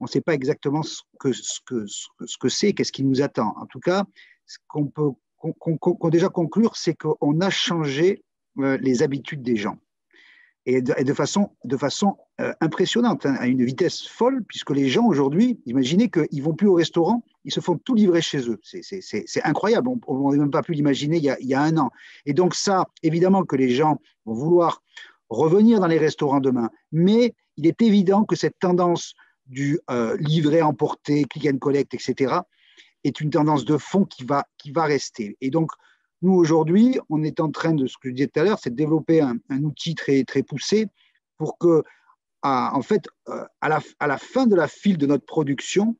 On ne sait pas exactement ce que c'est, qu'est-ce qui nous attend. En tout cas, ce qu'on peut déjà conclure, c'est qu'on a changé les habitudes des gens. Et de façon impressionnante, hein, à une vitesse folle, puisque les gens aujourd'hui, imaginez qu'ils ne vont plus au restaurant, ils se font tout livrer chez eux. C'est incroyable, on n'aurait même pas pu l'imaginer il y a un an. Et donc ça, évidemment que les gens vont vouloir revenir dans les restaurants demain, mais il est évident que cette tendance du livret emporté, click and collect, etc., est une tendance de fond qui va rester. Et donc, nous, aujourd'hui, on est en train de, ce que je disais tout à l'heure, c'est de développer un outil très, très poussé pour que, en fait, à la fin de la file de notre production,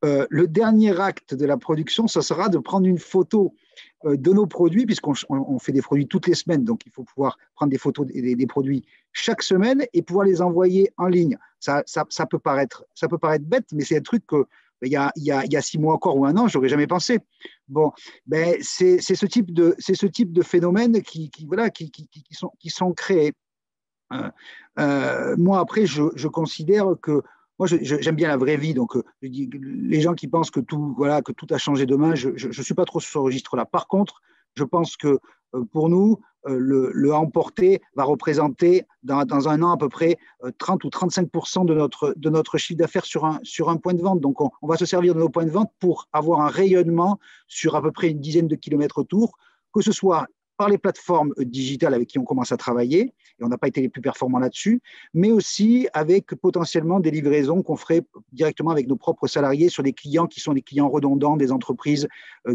le dernier acte de la production, ce sera de prendre une photo de nos produits, puisqu'on fait des produits toutes les semaines, donc il faut pouvoir prendre des photos des produits chaque semaine et pouvoir les envoyer en ligne. Ça peut paraître bête, mais c'est un truc que il y a 6 mois encore ou un an, je n'aurais jamais pensé. Bon, ben, c'est ce type de phénomènes qui sont créés. Moi, après, je considère que moi, j'aime bien la vraie vie, donc je dis, les gens qui pensent que tout a changé demain, je ne suis pas trop sur ce registre-là. Par contre, je pense que pour nous, le à emporter va représenter dans un an à peu près 30 ou 35% de notre chiffre d'affaires sur un point de vente. Donc, on va se servir de nos points de vente pour avoir un rayonnement sur à peu près une dizaine de kilomètres autour, que ce soit par les plateformes digitales avec qui on commence à travailler, et on n'a pas été les plus performants là-dessus, mais aussi avec potentiellement des livraisons qu'on ferait directement avec nos propres salariés sur des clients qui sont des clients redondants, des entreprises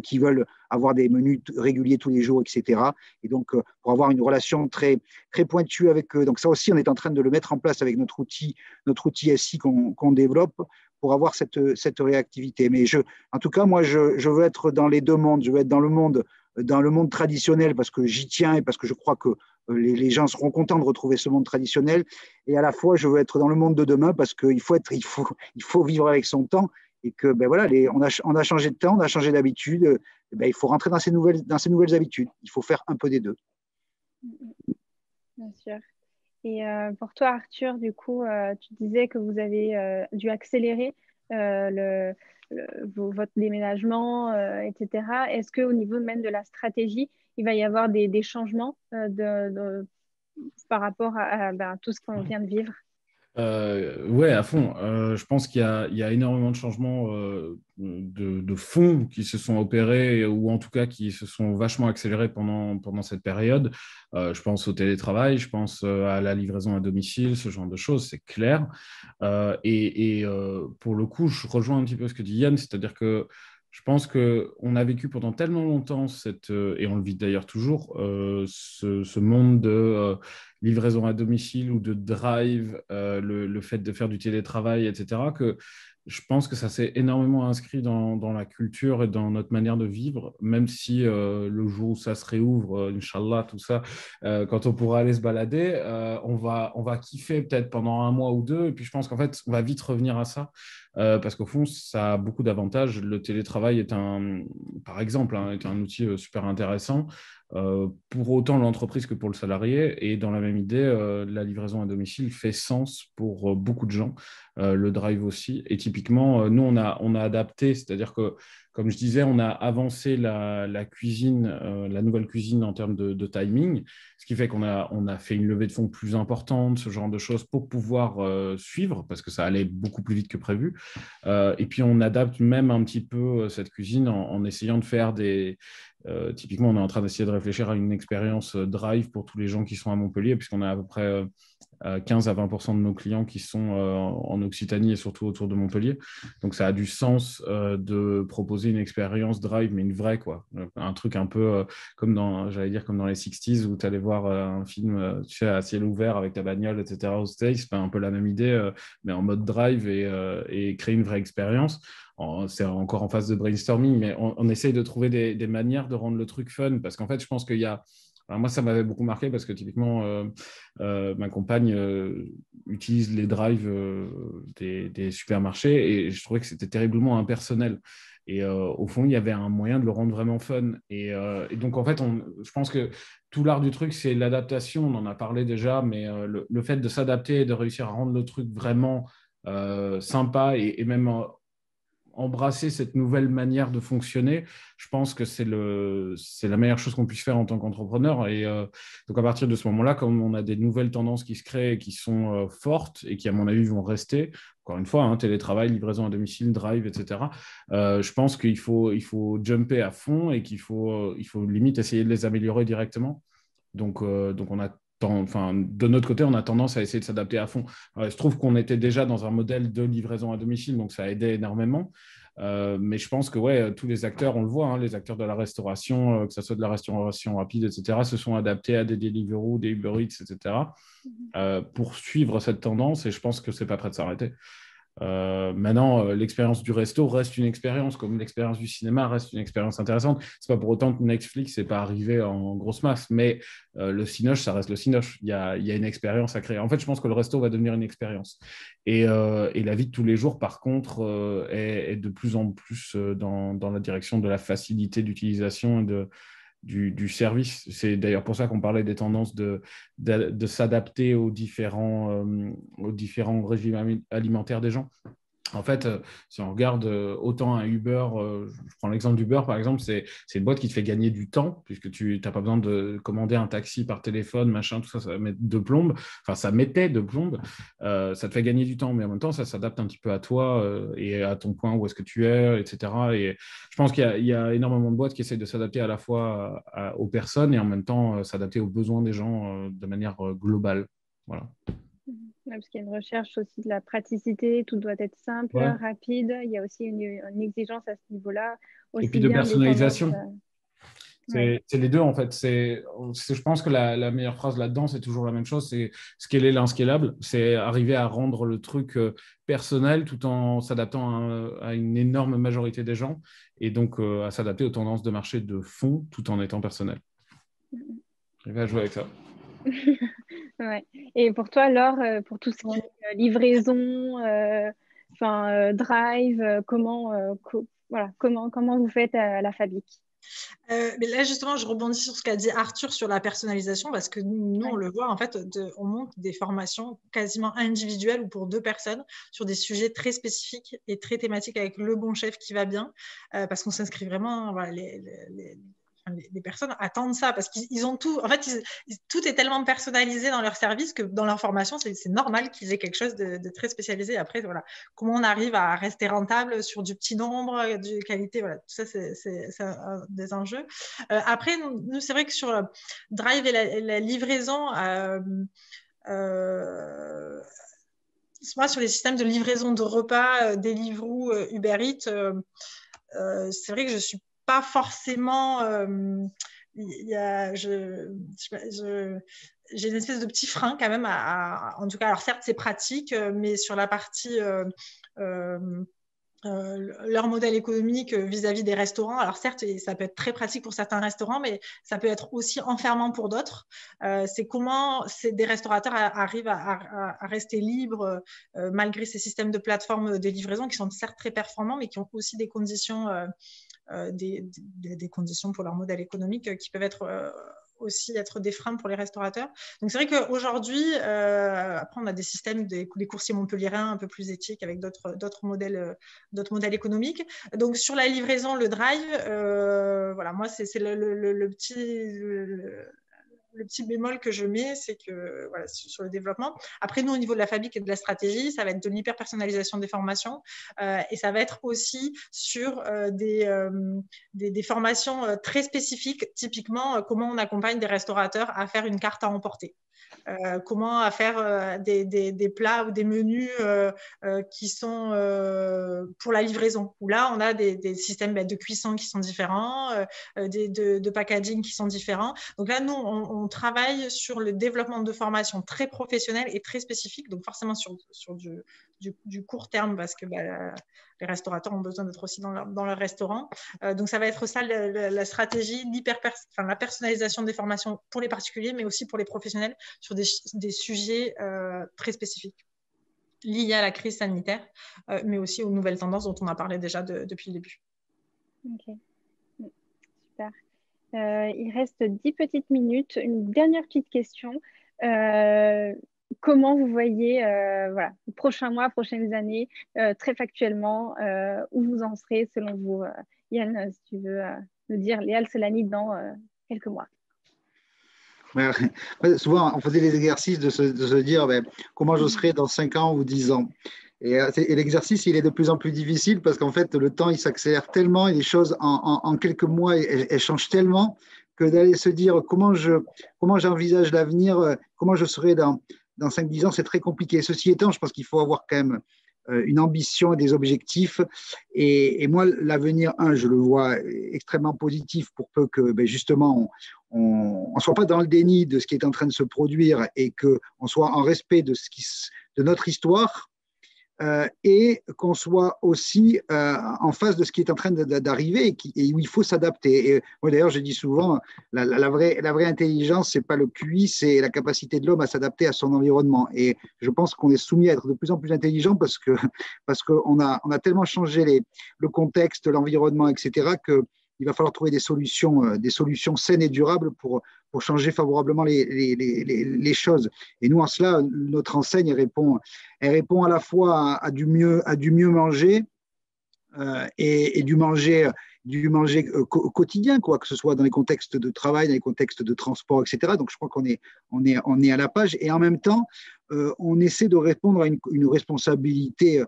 qui veulent avoir des menus réguliers tous les jours, etc. Et donc, pour avoir une relation très, très pointue avec eux. Donc, ça aussi, on est en train de le mettre en place avec notre outil SI qu'on développe pour avoir cette réactivité. Mais en tout cas, moi, je veux être dans les deux mondes. Je veux être dans le monde traditionnel parce que j'y tiens et parce que je crois que les gens seront contents de retrouver ce monde traditionnel. Et à la fois, je veux être dans le monde de demain parce qu'il faut vivre avec son temps et que ben voilà, on a changé de temps, on a changé d'habitude. Ben, il faut rentrer dans ces nouvelles habitudes. Il faut faire un peu des deux. Bien sûr. Et pour toi, Arthur, du coup, tu disais que vous avez dû accélérer votre déménagement, etc. Est-ce qu'au niveau même de la stratégie, il va y avoir des changements par rapport à tout ce qu'on vient de vivre? Ouais, à fond. Je pense qu'il y a énormément de changements de fond qui se sont opérés ou en tout cas qui se sont vachement accélérés pendant cette période. Je pense au télétravail, je pense à la livraison à domicile, ce genre de choses, c'est clair. Pour le coup, je rejoins un petit peu ce que dit Yann, c'est-à-dire que je pense qu'on a vécu pendant tellement longtemps, et on le vit d'ailleurs toujours, ce monde de livraison à domicile ou de drive, le fait de faire du télétravail, etc., que je pense que ça s'est énormément inscrit dans la culture et dans notre manière de vivre, même si le jour où ça se réouvre, Inch'Allah, tout ça, quand on pourra aller se balader, on va kiffer peut-être pendant un mois ou deux, et puis je pense qu'en fait, on va vite revenir à ça. Parce qu'au fond, ça a beaucoup d'avantages. Le télétravail par exemple, est un outil super intéressant pour autant l'entreprise que pour le salarié. Et dans la même idée, la livraison à domicile fait sens pour beaucoup de gens, le drive aussi. Et typiquement, nous, on a adapté, c'est-à-dire que, comme je disais, on a avancé la cuisine, la nouvelle cuisine en termes de timing, ce qui fait qu'on a fait une levée de fonds plus importante, ce genre de choses, pour pouvoir suivre, parce que ça allait beaucoup plus vite que prévu. Et puis, on adapte même un petit peu cette cuisine en essayant de faire typiquement, on est en train d'essayer de réfléchir à une expérience drive pour tous les gens qui sont à Montpellier, puisqu'on a à peu près 15 à 20% de nos clients qui sont en Occitanie et surtout autour de Montpellier. Donc, ça a du sens de proposer une expérience drive, mais une vraie, quoi. Un truc un peu j'allais dire, comme dans les 60s, où tu allais voir un film tu sais, à ciel ouvert avec ta bagnole, etc. au States. C'est un peu la même idée, mais en mode drive et créer une vraie expérience. C'est encore en phase de brainstorming, mais on essaye de trouver des manières de rendre le truc fun, parce qu'en fait, je pense qu'il y a... Alors moi, ça m'avait beaucoup marqué parce que typiquement, ma compagne utilise les drives des supermarchés et je trouvais que c'était terriblement impersonnel. Et au fond, il y avait un moyen de le rendre vraiment fun. Et donc, en fait, je pense que tout l'art du truc, c'est l'adaptation. On en a parlé déjà, mais le fait de s'adapter et de réussir à rendre le truc vraiment sympa et même embrasser cette nouvelle manière de fonctionner, je pense que c'est la meilleure chose qu'on puisse faire en tant qu'entrepreneur. Et donc, à partir de ce moment-là, comme on a des nouvelles tendances qui se créent et qui sont fortes et qui, à mon avis, vont rester, encore une fois, télétravail, livraison à domicile, drive, etc., je pense qu'il faut jumper à fond et qu'il faut limite essayer de les améliorer directement. Donc on a de notre côté, on a tendance à essayer de s'adapter à fond. Il se trouve qu'on était déjà dans un modèle de livraison à domicile, donc ça a aidé énormément. Mais je pense que tous les acteurs, on le voit, les acteurs de la restauration, que ce soit de la restauration rapide, etc., se sont adaptés à des Deliveroo, des Uber Eats, etc., pour suivre cette tendance, et je pense que ce n'est pas prêt de s'arrêter. Maintenant, l'expérience du resto reste une expérience, comme l'expérience du cinéma reste une expérience intéressante. C'est pas pour autant que Netflix n'est pas arrivé en grosse masse, mais le Cinoche, ça reste le Cinoche. Il y a une expérience à créer. En fait, je pense que le resto va devenir une expérience. Et la vie de tous les jours, par contre, est de plus en plus dans la direction de la facilité d'utilisation et du service. C'est d'ailleurs pour ça qu'on parlait des tendances de s'adapter aux différents régimes alimentaires des gens. En fait, si on regarde autant un Uber, je prends l'exemple d'Uber par exemple, c'est une boîte qui te fait gagner du temps, puisque tu n'as pas besoin de commander un taxi par téléphone, machin, tout ça, ça met de plombe. Enfin, ça mettait de plombe. Ça te fait gagner du temps, mais en même temps, ça s'adapte un petit peu à toi et à ton point où est-ce que tu es, etc. Et je pense qu'il y a énormément de boîtes qui essayent de s'adapter à la fois aux personnes et en même temps s'adapter aux besoins des gens de manière globale. Voilà. Ouais, parce qu'il y a une recherche aussi de la praticité, tout doit être simple, Ouais. rapide. Il y a aussi une exigence à ce niveau-là, Et puis aussi de bien des tendances. personnalisation. Ouais. C'est les deux, en fait. Je pense que la meilleure phrase là-dedans, c'est toujours la même chose, c'est scaler l'inscalable. C'est arriver à rendre le truc personnel tout en s'adaptant à une énorme majorité des gens et donc à s'adapter aux tendances de marché de fond tout en étant personnel. Arriver à jouer avec ça. Ouais. Et pour toi, Laure, pour tout ce qui est livraison, drive, voilà, comment vous faites à la fabrique? Mais là, justement, je rebondis sur ce qu'a dit Arthur sur la personnalisation, parce que nous, Ouais. on le voit, en fait, on monte des formations quasiment individuelles ou pour 2 personnes sur des sujets très spécifiques et très thématiques avec le bon chef qui va bien, parce qu'on s'inscrit vraiment, voilà, les personnes attendent ça parce qu'ils ont tout. En fait, tout est tellement personnalisé dans leur service que dans leur formation, c'est normal qu'ils aient quelque chose de très spécialisé. Après, voilà, comment on arrive à rester rentable sur du petit nombre, de qualité, voilà, tout ça, c'est des enjeux. Après, nous, c'est vrai que sur Drive et la livraison, moi, sur les systèmes de livraison de repas, Deliveroo, Uber Eats, c'est vrai que je suis pas forcément. J'ai une espèce de petit frein quand même. En tout cas, alors certes, c'est pratique, mais sur la partie. Leur modèle économique vis-à-vis des restaurants. Alors certes, ça peut être très pratique pour certains restaurants, mais ça peut être aussi enfermant pour d'autres. C'est comment des restaurateurs arrivent à rester libres malgré ces systèmes de plateformes de livraison qui sont certes très performants, mais qui ont aussi des conditions, des conditions pour leur modèle économique qui peuvent être aussi être des freins pour les restaurateurs. Donc c'est vrai qu'aujourd'hui, après on a des systèmes des coursiers montpelliérains un peu plus éthiques avec d'autres modèles économiques. Donc sur la livraison, le drive, voilà, moi c'est le petit bémol que je mets, c'est que voilà, sur le développement. Après, nous, au niveau de la fabrique et de la stratégie, ça va être de l'hyper-personnalisation des formations et ça va être aussi sur des formations très spécifiques, typiquement comment on accompagne des restaurateurs à faire une carte à emporter. Comment à faire des plats ou des menus qui sont pour la livraison. Où là, on a des systèmes de cuisson qui sont différents, de packaging qui sont différents. Donc là, nous, on travaille sur le développement de formations très professionnelles et très spécifiques, donc forcément sur du court terme parce que les restaurateurs ont besoin d'être aussi dans leur restaurant. Donc ça va être ça la stratégie, la personnalisation des formations pour les particuliers, mais aussi pour les professionnels sur des sujets très spécifiques liés à la crise sanitaire, mais aussi aux nouvelles tendances dont on a parlé déjà depuis le début. Ok, super. Il reste 10 petites minutes. Une dernière petite question. Comment vous voyez voilà, les prochains mois, prochaines années, très factuellement, où vous en serez selon vous? Yann, si tu veux nous dire Léal Solani dans quelques mois. Souvent, on faisait les exercices de se dire comment je serai dans 5 ans ou 10 ans. Et l'exercice, il est de plus en plus difficile parce qu'en fait, le temps, il s'accélère tellement et les choses, en quelques mois, elles changent tellement que d'aller se dire comment j'envisage l'avenir, comment je serai dans 5-10 ans, c'est très compliqué. Ceci étant, je pense qu'il faut avoir quand même une ambition et des objectifs. Et moi, l'avenir, je le vois extrêmement positif pour peu que justement on ne soit pas dans le déni de ce qui est en train de se produire et qu'on soit en respect de notre histoire. Et qu'on soit aussi en face de ce qui est en train d'arriver et où il faut s'adapter. Et moi, d'ailleurs, je dis souvent, la vraie intelligence, c'est pas le QI, c'est la capacité de l'homme à s'adapter à son environnement. Et je pense qu'on est soumis à être de plus en plus intelligent parce qu'on a tellement changé le contexte, l'environnement, etc., il va falloir trouver des solutions saines et durables pour changer favorablement les choses. Et nous, en cela, notre enseigne elle répond à la fois à du mieux manger et du manger quotidien, quoi, que ce soit dans les contextes de travail, dans les contextes de transport, etc. Donc, je crois on est à la page. Et en même temps, on essaie de répondre à une responsabilité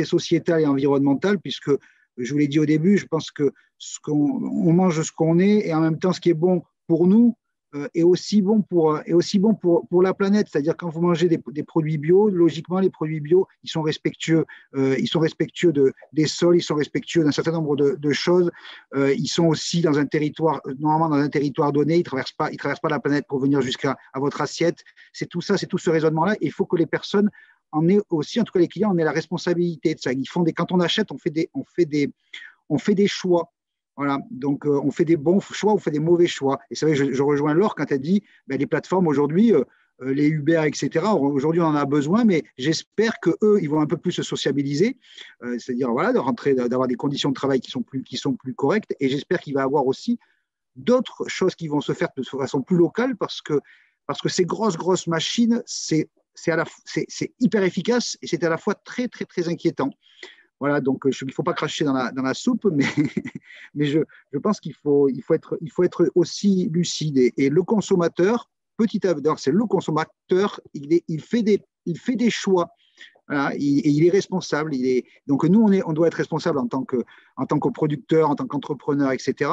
sociétale et environnementale, puisque, je vous l'ai dit au début, je pense que on mange ce qu'on est, et en même temps, ce qui est bon pour nous, est aussi bon pour la planète. C'est-à-dire, quand vous mangez des produits bio, logiquement, les produits bio, ils sont respectueux des sols, ils sont respectueux d'un certain nombre de choses. Ils sont aussi normalement dans un territoire donné, ils ne traversent pas la planète pour venir jusqu'à votre assiette. C'est tout ça, c'est tout ce raisonnement-là. Et il faut que les personnes en aient aussi, en tout cas les clients, en aient la responsabilité de ça. Quand on achète, on fait des choix. Voilà, donc on fait des bons choix, on fait des mauvais choix. Et c'est vrai, je rejoins Laure quand elle dit les plateformes aujourd'hui, les Uber, etc. Aujourd'hui, on en a besoin, mais j'espère qu'eux, ils vont un peu plus se sociabiliser, c'est-à-dire voilà, d'avoir des conditions de travail qui sont plus correctes. Et j'espère qu'il va y avoir aussi d'autres choses qui vont se faire de façon plus locale, parce que ces grosses machines, c'est hyper efficace, et c'est à la fois très, très, très inquiétant. Voilà, donc il ne faut pas cracher dans la soupe, mais je pense qu'il faut être aussi lucide. Et le consommateur, c'est le consommateur, il fait des choix. Voilà, et il est responsable. Donc nous, on doit être responsable en tant que producteur, en tant qu'entrepreneur, etc.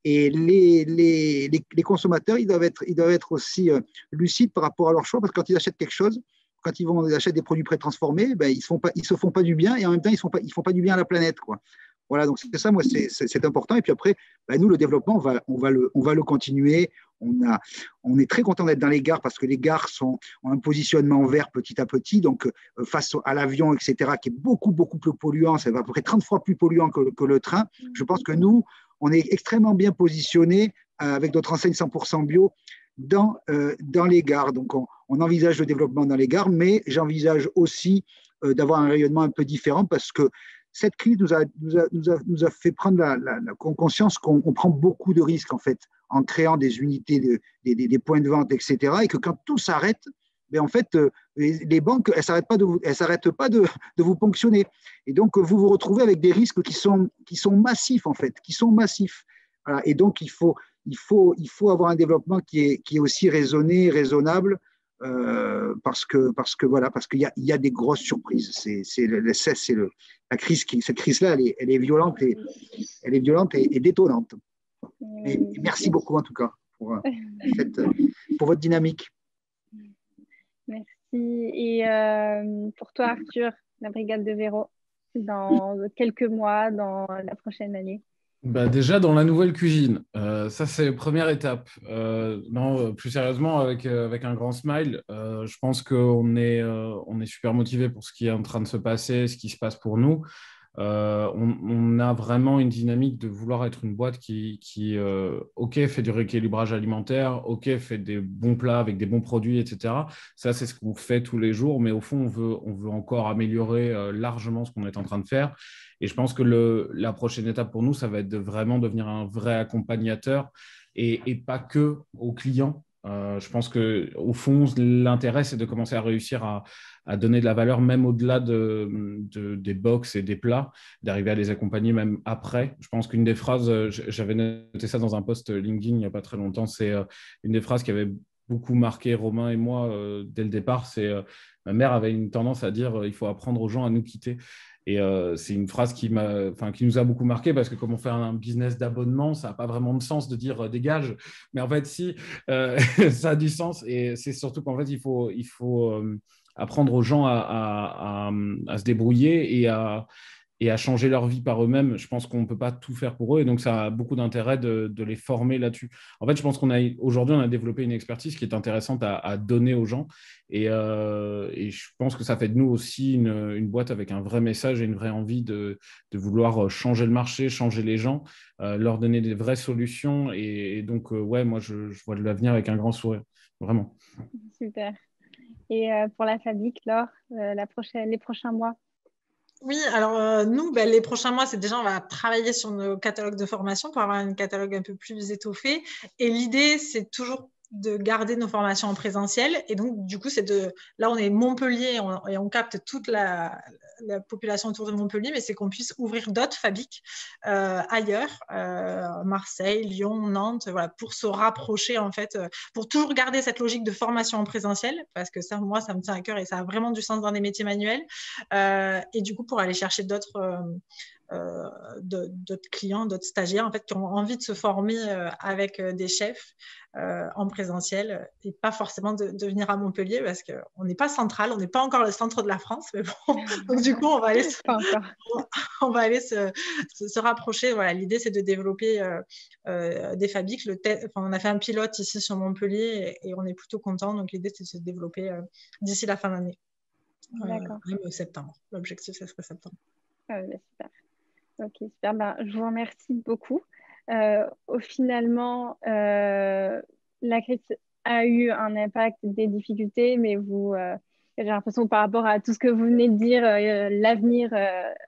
Et les consommateurs, ils doivent être aussi lucides par rapport à leurs choix, parce que quand ils achètent quelque chose, quand ils achètent des produits pré-transformés, ils se font pas du bien, et en même temps, ils font pas du bien à la planète, quoi. Voilà, donc c'est ça, moi, c'est important. Et puis après, nous, le développement, on va le continuer. On est très content d'être dans les gares, parce que les gares ont un positionnement vert petit à petit. Donc, face à l'avion, etc., qui est beaucoup, beaucoup plus polluant, c'est à peu près 30 fois plus polluant que le train. Je pense que nous, on est extrêmement bien positionnés avec notre enseigne 100% bio dans les gares. Donc, on envisage le développement dans les gares, mais j'envisage aussi d'avoir un rayonnement un peu différent, parce que cette crise nous a fait prendre la conscience qu'on prend beaucoup de risques, en fait, en créant des unités, des points de vente, etc. Et que quand tout s'arrête, en fait, les banques, elles ne s'arrêtent pas de vous ponctionner. Et donc, vous vous retrouvez avec des risques qui sont massifs, en fait, qui sont massifs. Voilà. Et donc, il faut avoir un développement qui est aussi raisonné, raisonnable, parce qu'il y a des grosses surprises. La crise, cette crise-là, elle est violente et détonnante. Et merci beaucoup en tout cas pour votre dynamique. Merci. Et pour toi, Arthur, la brigade de Véro, dans quelques mois, dans la prochaine année? Déjà dans la nouvelle cuisine, ça c'est la première étape. Non, plus sérieusement, avec un grand smile, je pense on est super motivé pour ce qui est en train de se passer, ce qui se passe pour nous. On a vraiment une dynamique de vouloir être une boîte qui OK, fait du rééquilibrage alimentaire, OK, fait des bons plats avec des bons produits, etc. Ça, c'est ce qu'on fait tous les jours, mais au fond, on veut encore améliorer largement ce qu'on est en train de faire. Et je pense que la prochaine étape pour nous, ça va être de vraiment devenir un vrai accompagnateur, et pas que aux clients. Je pense qu'au fond, l'intérêt, c'est de commencer à réussir à donner de la valeur même au-delà des box et des plats, d'arriver à les accompagner même après. Je pense qu'une des phrases, j'avais noté ça dans un post LinkedIn il n'y a pas très longtemps, c'est une des phrases qui avait beaucoup marqué Romain et moi dès le départ, c'est ma mère avait une tendance à dire il faut apprendre aux gens à nous quitter. Et c'est une phrase qui nous a beaucoup marqué, parce que comme on fait un business d'abonnement, ça n'a pas vraiment de sens de dire dégage. Mais en fait, si, ça a du sens. Et c'est surtout qu'en fait, il faut apprendre aux gens à se débrouiller et à changer leur vie par eux-mêmes. Je pense qu'on ne peut pas tout faire pour eux, et donc ça a beaucoup d'intérêt de les former là-dessus. En fait, je pense qu'aujourd'hui, on a développé une expertise qui est intéressante à donner aux gens, et je pense que ça fait de nous aussi une boîte avec un vrai message et une vraie envie de vouloir changer le marché, changer les gens, leur donner des vraies solutions, et donc, ouais, moi, je vois de l'avenir avec un grand sourire, vraiment. Super. Et pour la fabrique, Laure, les prochains mois? Oui, alors nous, les prochains mois, c'est déjà, on va travailler sur nos catalogues de formation pour avoir un catalogue un peu plus étoffé. Et l'idée, c'est toujours de garder nos formations en présentiel. Et donc, du coup, là, on est Montpellier et on capte toute la population autour de Montpellier, mais c'est qu'on puisse ouvrir d'autres fabriques ailleurs, Marseille, Lyon, Nantes, voilà, pour se rapprocher, en fait, pour toujours garder cette logique de formation en présentiel, parce que ça, moi, ça me tient à cœur et ça a vraiment du sens dans les métiers manuels. Et du coup, pour aller chercher d'autres clients, d'autres stagiaires en fait, qui ont envie de se former avec des chefs en présentiel et pas forcément de venir à Montpellier parce qu'on n'est pas central, on n'est pas encore le centre de la France. Mais bon. Donc du coup, on va aller se rapprocher. Voilà, l'idée, c'est de développer des fabriques. On a fait un pilote ici sur Montpellier et on est plutôt content. Donc l'idée, c'est de se développer d'ici la fin d'année. Même septembre. L'objectif, ça serait septembre. Super. Ok, super. Je vous remercie beaucoup. Finalement, la crise a eu un impact, des difficultés, mais j'ai l'impression que par rapport à tout ce que vous venez de dire, l'avenir,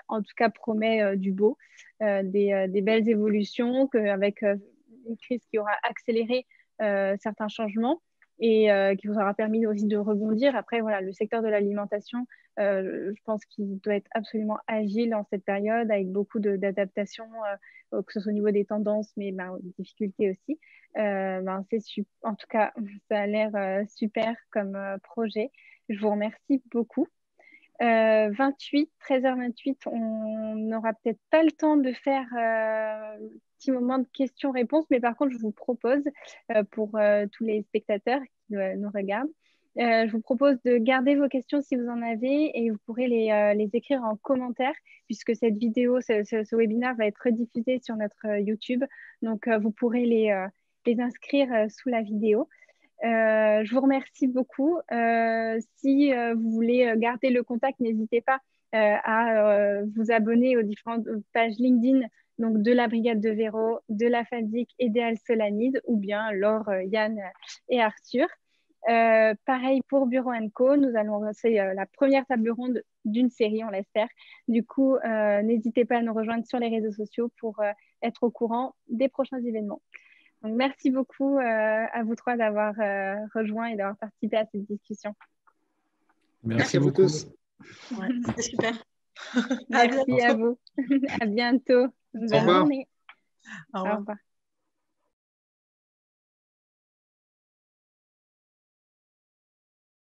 en tout cas, promet du beau, des belles évolutions, qu'avec une crise qui aura accéléré certains changements et qui vous aura permis aussi de rebondir. Après, voilà, le secteur de l'alimentation, je pense qu'il doit être absolument agile en cette période, avec beaucoup d'adaptations, que ce soit au niveau des tendances, mais des difficultés aussi. En tout cas, ça a l'air super comme projet. Je vous remercie beaucoup. 13h28, on n'aura peut-être pas le temps de faire un petit moment de questions-réponses, mais par contre, je vous propose, pour tous les spectateurs qui nous regardent, je vous propose de garder vos questions si vous en avez et vous pourrez les écrire en commentaire puisque cette vidéo, ce webinaire va être rediffusé sur notre YouTube. Donc, vous pourrez les inscrire sous la vidéo. Je vous remercie beaucoup. Si vous voulez garder le contact, n'hésitez pas à vous abonner aux différentes pages LinkedIn donc de la Brigade de Véro, de la FADIC et des Alsolanide, ou bien Laure, Yann et Arthur. Pareil pour Bureau & Co. Nous allons lancer la première table ronde d'une série, on l'espère. Du coup, n'hésitez pas à nous rejoindre sur les réseaux sociaux pour être au courant des prochains événements. Donc, merci beaucoup à vous trois d'avoir rejoint et d'avoir participé à cette discussion. Merci à vous tous. Ouais, c'était super. Merci à vous. À bientôt. Bonne journée. Au revoir. Au revoir.